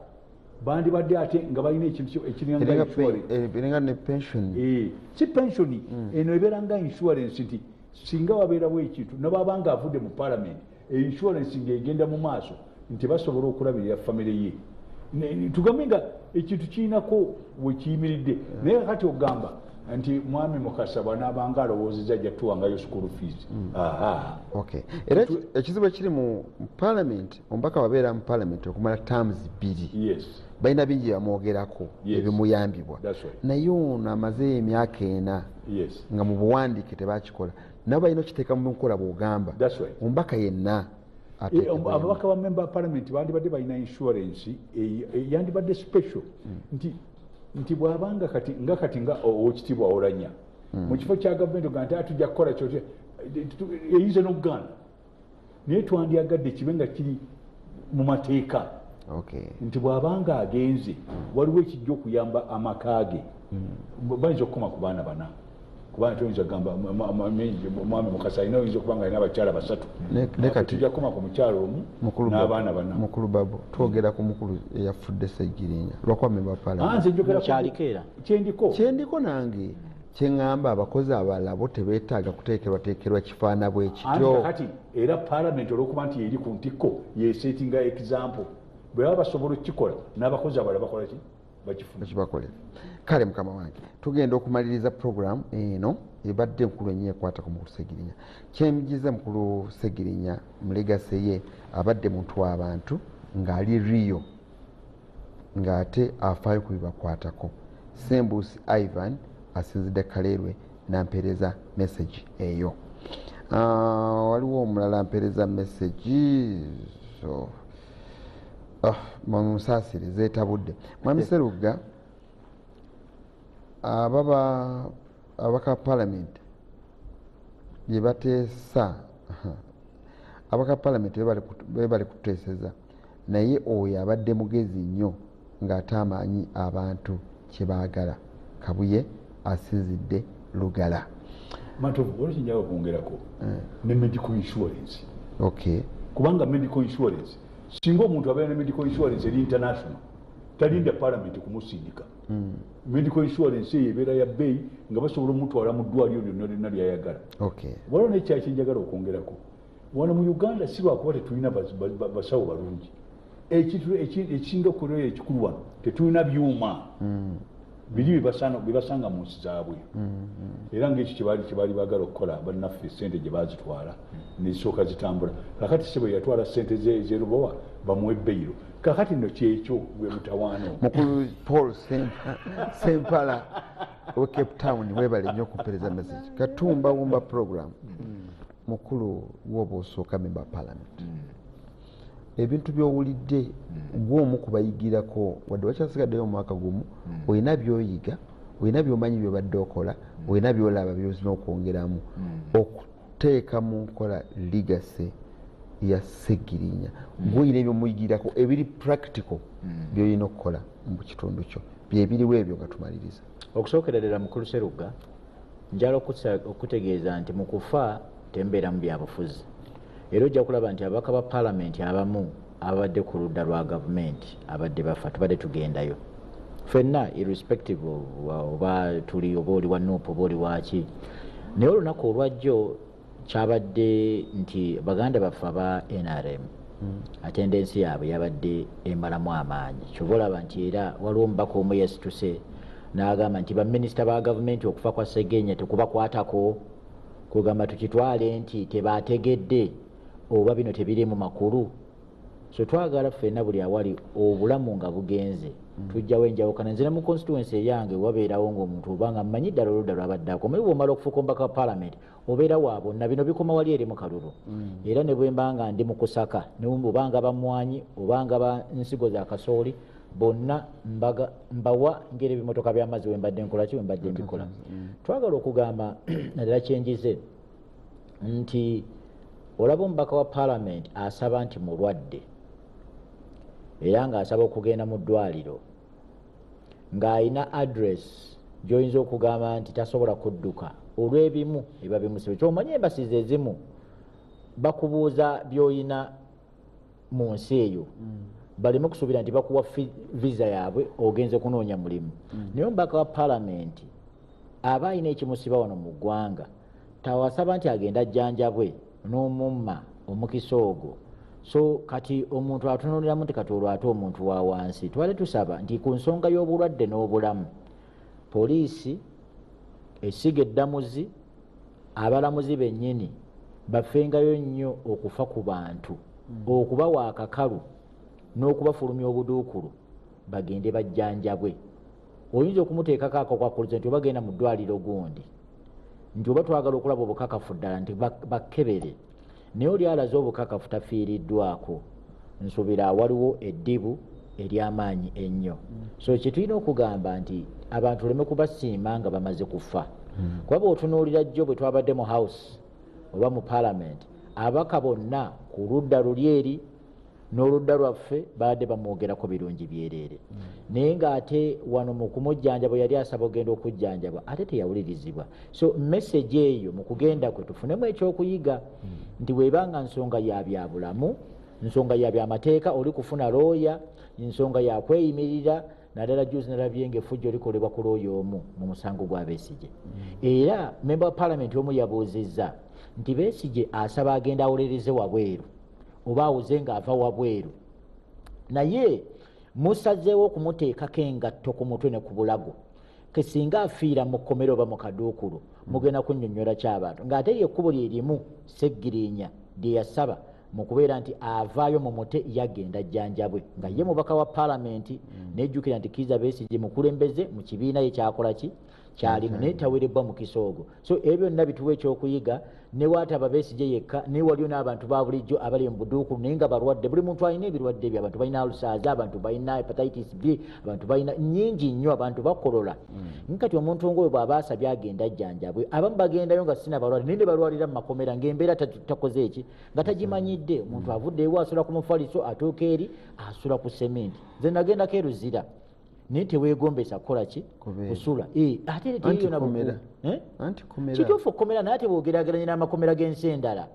bandibadde ate nga balina ekintu ekiringa ne pension si pensioni eno ebeera nga insurance nti singa wabeerawo ekintu nababanga avudde mu parliament insurance ng'egenda mu maaso nti basobola okulabirira famire ye tugambe nga ekintu kirinako wekiyimiridde naye kati ogamba nti mwami Mukasa bw'anaabanga alowoozezza ajja tuwangayo school fees. Era ekizibu ekiri mu parliament omubaka wabeera mu parliament okumala terms 2 balina bingi bamwogerako ebimuyambibwa naye ono amaze emyaka 4 nga mu buwandiike tebakikola nabo balina okiteeka mu nkola bw'ogamba omubaka yenna. Ababaka ba member parliament bandibadde balina insurance yandibadde special nti bw'abanga kati nga owekitiibwa Oulanyah mu kifo kya gavumenti ogamba nti tujja kukola kyotya eyinza n'okugaana naye twandyagadde kibe nga kiri mu mateeka nti bw'abanga agenze waliwo ekijja okuyamba amaka ge bayinza okukoma ku baana 4 kubanga toyinza kugamba mwami Mukasa alina oyinza okuba nga alina abakyala 3 tujja kukoma ku mukyalo omu n'abaana 4. Mukulu Babo twogera ku mukulu eyafudde Sseggirinya lwakuba memba kyendiko nange kyeŋŋamba abakozi abalala bo tebeetaaga kuteekerwateekerwa kifaana bwe kityo kati era parliament olw'okuba nti eri ku ntikko yesetinga example bwe baba basobola okukikola n'abakozi abalala bakola ki bakibakolera. Kale mukama wange tugenda okumaliriza program eno ebadde enkulu ennyo ekwata ku mukulu Sseggirinya. Kyemigiza mukulu Sseggirinya mu legase ye abadde muntu w'abantu ng'ali Rio ng'ate afaayo ku bibakwatako. Sembuusi Ivan asinzidde Kaleerwe nampeereza message eyo. Waliwo omulala ampeereza message musaasire zeetabudde. Mwami Sserugga abaka parliament bye bateesa abaka parliament bali kuteeseza naye oyo abadde mugezi nnyo ng'ate amanyi abantu kye baagala. Kabuye asinzidde Lugala. Matovu olwekijjawo okwongerako ne medical insurance. Kubanga medical insurance singa omuntu abeera ne medical insurance eri international talinda parliament kumusindika. Medical insurance eyo ebeera ya bbeeyi nga basobola omutwala mu ddwaliro lyonna lyonna lyayagala. Waliwo nekyaki njagala okwongerako wano mu Uganda si lwakuba tetulina basawo balungi. Ekisinga okuleera ekikulu wano tetulina byuma biri bibasanga mu nsi zaabwe era ng'ekyo kyebaali baagala okukola bannaffe sente gye baazitwala nezisooka zitambula. Kakati sebo yatwala sente zerubowa bamuwe beyiro. Kakati nno kyekyo gwe mutawaano. Mukulu Paul Sempala we Cape Town webale nnyo okupereza message. Katumba wumba program mukulu woba osooka member parliament. Ebintu by'owulidde gw'omu kubayigirako wadde wakyasigaddeyo omwaka gumu olina by'oyiga olina by'omanyi by'obadde okola olina by'olaba by'ozina okwongeramu okuteeka mu nkola legacy ya Sseggirinya. Gw'olina eby'omuyigirako ebiri practical by'olina okukola mu kitundu kyo byebiriwo ebyo nga tumaliriza. Okusookera ddala mukulu Sserugga njala okutegeeza nti mu kufa tembeera mu byabufuzi. Era ojja kulaba nti ababaka ba parliament abamu abadde ku ludda lwa gavumenti abadde bafa tubadde tugendayo ffenna irrespective oba tuli oba oli wa Nuupu oba oli waki. Naye olunaku olwajjo kyabadde nti baganda baffe aba NRM attendensi yaabwe yabadde emalamu amaanyi. Kyova olaba nti era waliwo omubaka omu yesituse n'agamba nti baminisita ba gavumenti okufa kwa Sseggirinya tekubakwatako kugamba tukitwale nti tebaategedde oba bino tebiri mu makulu. So twagala ffenna buli awali obulamu nga bugenze tujjawo enjawukana. Nzira mu constituency eyange wabeerawo ng'omuntu obanga mmanyi ddala oludda lwabaddako omanyi bw'omala okufuuka omubaka wa parliament obeera wa bonna bino bikoma wali eri mu kalulu. Era ne bwe mbanga ndi mu kusaka obanga bamwanyi obanga ba nsigo za kasooli bonna mbawa ngeri ebimotoka by'amazzi wembadde nkolaki wembadde mbikola. Twagala okugamba naddala kyenjize nti olaba omubaka wa Parliament asaba nti mulwadde era ng'asaba okugenda mu ddwaliro ng'alina address gy'oyinza okugamba nti tasobola kudduka olw'ebimu eba bimusibe. Kyomanyi embasi ze ezimu bakubuuza by'oyina mu nsi eyo baleme kusuubira nti bakuwa visa yaabwe ogenze kunoonya mulimu. Naye omubaka wa Parliament aba alina ekimusiba wano mu ggwanga tawasaba nti agenda ajjanjabwe n'omumma omukisa ogwo. So kati omuntu atunuuliramu nti kati olwo ate omuntu wa wansi. Twali tusaba nti ku nsonga y'obulwadde n'obulamu poliisi esiga eddamuzi abalamuzi bennyini bafengayo nnyo okufa ku bantu okubawa akakalu n'okubafulumya obuduukulu bagende bajjanjabwe. Oyinza okumuteekako akakwakuliza nti obagenda mu ddwaliro gundi nti oba twagala okulaba obukakafu ddala nti bakkebere, naye oli alaze obukakafu tafiiriddwako. Nsuubira waliwo eddibu ery'amaanyi ennyo. So kye tulina okugamba nti abantu tuleme kubasiima nga bamaze kufa. Kuba bw'otunuulira jjo bwe twabadde mu house oba mu Parliament, abaka bonna ku ludda luli eri n'oludda lwaffe baadde bamwogerako birungi byereere. Naye ng'ate wano mu kumujjanjaba yali asaba ogenda okujjanjaba ate teyawulirizibwa. So message eyo mu kugenda kwe tufunemu ekyokuyiga nti weebanga nsonga ya byabulamu, nsonga ya byamateeka oli kufuna looya, nsonga ya kweyimirira, naddala juzi nalabye ng'effujjo likolebwa ku looya omu mu musango gwa Besigye. Era member wa Parliament omu yabuuzizza nti Besigye asaba agenda awolereze wabweru oba awuze ng'ava wabweru, naye musazeewo okumuteekako engatto ku mutwe ne ku bulago ke singa afiira mu kkomera oba mu kaduukulu mugenda kunnyonnyola ky'abantu ng'ate lyekkubo lye limu Seggirinya lye yasaba mu kubeera nti avaayo mu mute yagenda ajjanjabwe nga ye mubaka wa Parliament nejjukira nti Kizza Besigye mukulembeze mu kibiina ye kyakola ki kyalimu naye taweerebbwa mukisa ogwo. So ebyo byonna bituwa ekyokuyiga ne waataba Besigye yekka naye waliyo n'abantu ba bulijjo abali mu buduukulu naye nga balwadde. Buli muntu alina ebirwadde bye. Abantu balina ulcers, abantu balina hepatitis B, abantu balina nnyingi nnyo, abantu bakolola. Nkati omuntu ng'oyo bw'aba asabye agenda ajjanjabwe, abamu bagendayo nga sina balwadde naye ne balwalira mu makomera ng'embeera takoze eki nga tagimanyidde. Omuntu avudde ewa asula ku mufaliso atuuka eri asula ku sementi. Nze nagendako eruzira naye teweegombesa kukola ki kusula ate teyona kituufu okukomera naye ate bwogerageranye n'amakomera g'ensi endala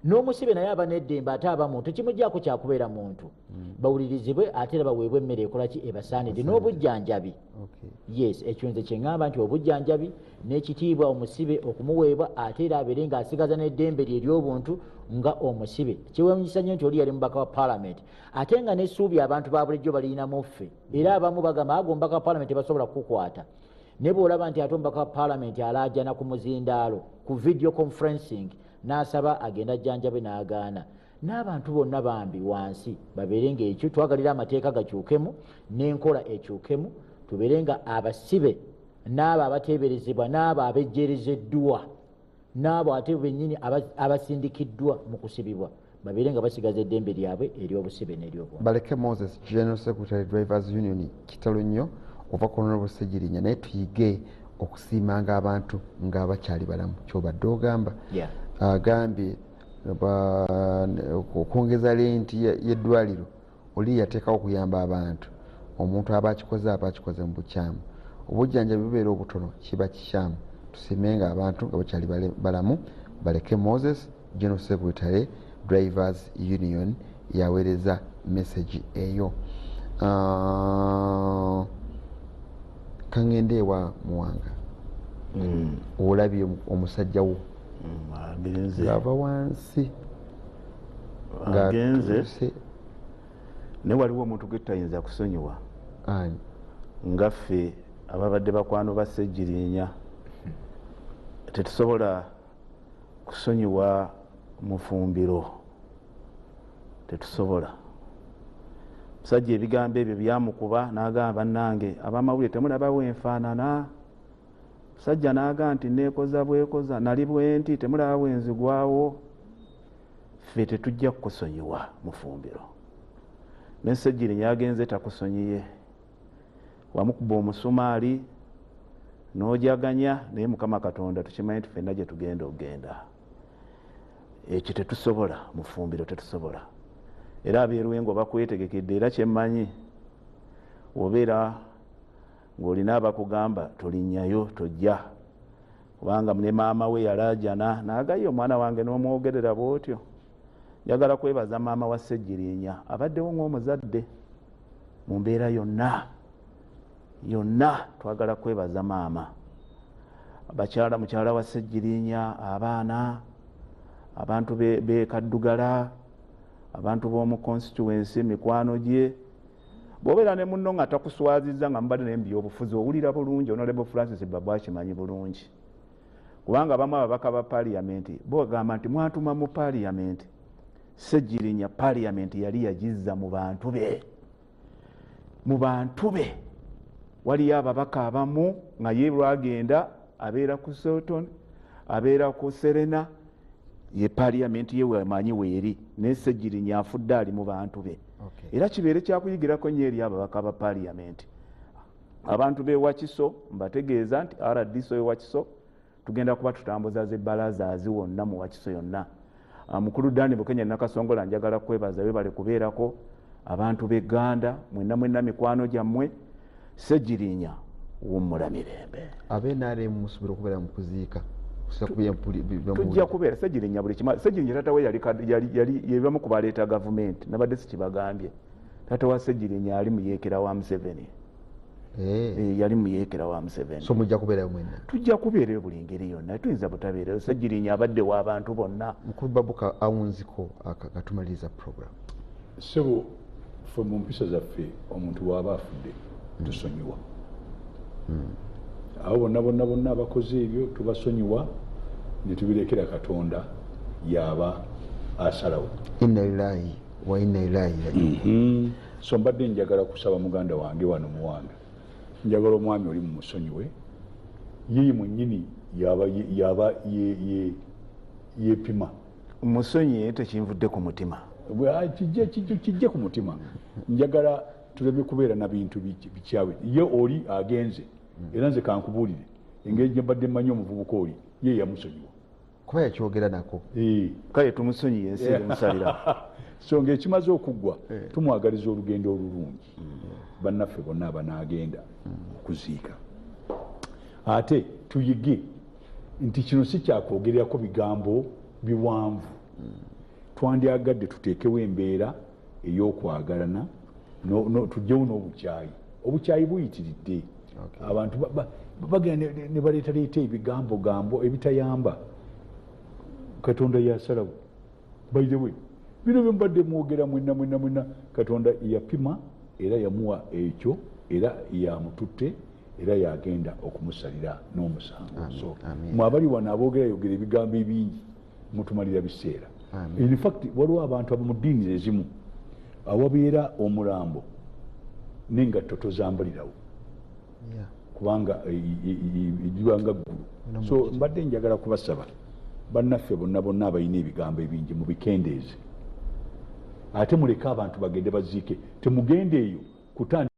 n'omusibe naye aba n'eddembe ate aba muntu kimuggyako kyakubeera muntu. Bawulirizibwe ate era baweebwe emmere ekola ki ebasaanidde n'obujjanjabi. Yes, ekyo nze kye ŋŋamba nti obujjanjabi n'ekitiibwa omusibe okumuweebwa ate era abeere ng'asigaza n'eddembe lye ery'obuntu nga omusibe. Kiwenyisa nnyo nti oli yali mubaka wa Parliament ate nga n'essuubi abantu ba bulijjo balinamu ffe era abamu bagamba ago omubaka wa Parliament basobola kukukwata. Ne bw'olaba nti ate omubaka wa Parliament alaajana ku muzindaalo ku video conferencing n'asaba agenda ajjanjabe n'agaana, n'abantu bonna bambi wansi babeere ng'ekyo twagalira amateeka gakyukemu n'enkola ekyukemu, tubeere nga abasibe n'abo abateeberezebwa n'abo abejjerezeddwa n'abo ate bennyini abasindikiddwa mu kusibibwa babeere nga basigaza eddembe lyabwe ery'obusibe n'ery'obulamu. Baleke Moses, General Secretary Drivers Union, kitalo nnyo ova ku Honorable Seggirinya, naye tuyige okusiimanga abantu ng'abakyali balamu. Kyobadde ogamba agambye okwongeza lenti y'eddwaliro oli yateekawo okuyamba abantu. Omuntu aba akikoze mu bukyamu. Obujjanjabi bubeera obutono kiba kikyamu. Tusiimenga abantu nga bakyali balamu. Baleke Moses, General Secretary Drivers Union, yaweereza message eyo. Kangende ewa Muwanga, olabye omusajja wo ng'ava wansi agenze ne waliwo omuntu gwe tutayinza kusonyiwa nga ffe ababadde bakwano ba Seggirinya tetusobola kusonyiwa mufumbiro, tetusobola. Musajja ebigambo ebyo byamukuba n'agamba bannange ab'amawulire temulabawo enfaanana. Musajja n'agamba nti neekoza bwekoza nali bwenti temulabawo enzigwawo. Ffe tetujja kukusonyiwa mufumbiro. ne Ssejjirinya yagenze takusonyiye wamukuba omusumaali n'ojaganya naye Mukama Katonda tukimanyi nti ffenna gye tugenda okgenda ekyo tetusobola mu ffumbiro tetusobola era abeeruwengo bakwetegekedde era kyemmanyi obeera ng'olina abakugamba tolinnyayo tojja kubanga ne maama we yalaajana naagayo omwana wange n'omwogerera bw'otyo. Njagala kwebaza maama wa Ssejjirinya abaddewo ng'omuzadde mu mbeera yonna twagala kwebaza maama. Mukyala wa Ssejjirinya, abaana, abantu be Kaddugala, abantu b'omu constituency, mikwano gye. Bw'obeera ne munno nga takuswazizza nga mubadde naye mu byobufuzi owulira bulungi. Honorable Francis Babu akimanyi bulungi kubanga abamu ababaka ba paaliyamenti bagamba nti mwatuma mu paaliyamenti. Ssejjirinya paaliyamenti yali yagizza mu bantu be waliyo ababaka abamu nga ye lwagenda abeera ku Sultan, abeera ku Serena, ye paaliyamenti ye wemanyi weeri naye Ssejjirinya afudde ali mu bantu be. Era kibeere kyakuyigirako nnyo eri ababaka ba paaliyamenti. Abantu b'e Wakiso mbategeeza nti RDC e Wakiso tugenda kuba tutambuza z'ebbalaza wonna mu Wakiso yonna. Mukulu Dani Bukenya Nakasongola njagala kwebaza webale kubeerako abantu b'e Ganda mwenna mikwano gyammwe. Ssejjirinya wummula mirembe. Abenaale musobola okubeera mu kuziika tujja kubeera Ssejjirinya buli kimu. Ssejjirinya taata we yali yebamu ku baleeta gavumenti nabadde sikibagambye. Taata wa Ssejjirinya ali muyeekera wa Museveni. Yali muyeekera wa Museveni. So mujja kubeerayo mwenna? Tujja kubeerayo buli ngeri yonna tuyinza butabeerayo. Ssejjirinya abadde wa abantu bonna. Mukulu Babuka awunziko akatumaliriza program. Sebo ffe mu mpisa zaffe omuntu waba afudde tusonyiwa. Abo bonna abakoze ebyo tubasonyiwa ne tubirekera Katonda yaba asalawo. Inna lillahi wa inna ilaihi raji'un. So mbadde njagala kusaba muganda wange wano muwanga, njagala omwami oli mumusonyiwe, yeye mwennyini yaba yepima. Musonyi tekinvudde ku mutima. Kijje ku mutima. Njagala tuleme kubeera na bintu bikyawe. Ye oli agenze era nze kankubuulire engeri gye mbadde mmanyi omuvubuka oli ye yamusonyiwa kuba yakyogera nako. Kale tumusonyiye ensi emusalira. So ng'ekimaze okuggwa tumwagaliza olugendo olulungi bannaffe bonna abanaagenda okuziika. Ate tuyige nti kino si kyakwogererako bigambo biwanvu. Twandyagadde tuteekewo embeera ey'okwagalana tujjewo n'obukyayi. Obukyayi buyitiridde. Abantu bagenda ne baleetaleeta ebigambo ebitayamba. Katonda yasalawo. By the way, bino bye mbadde mwogera mwenna Katonda yapima era yamuwa ekyo era yamututte era yagenda okumusalira n'omusango. So mwabali wano aboogera ebigambo ebingi mutumalira biseera. In fact waliwo abantu abo mu ddiini ezimu awabeera omulambo n'engatto tozambalirawo kubanga egibanga ggulu. So mbadde njagala kubasaba bannaffe bonna abalina ebigambo ebingi mu bikendeeze ate muleke abantu bagende baziike, temugende eyo kutandika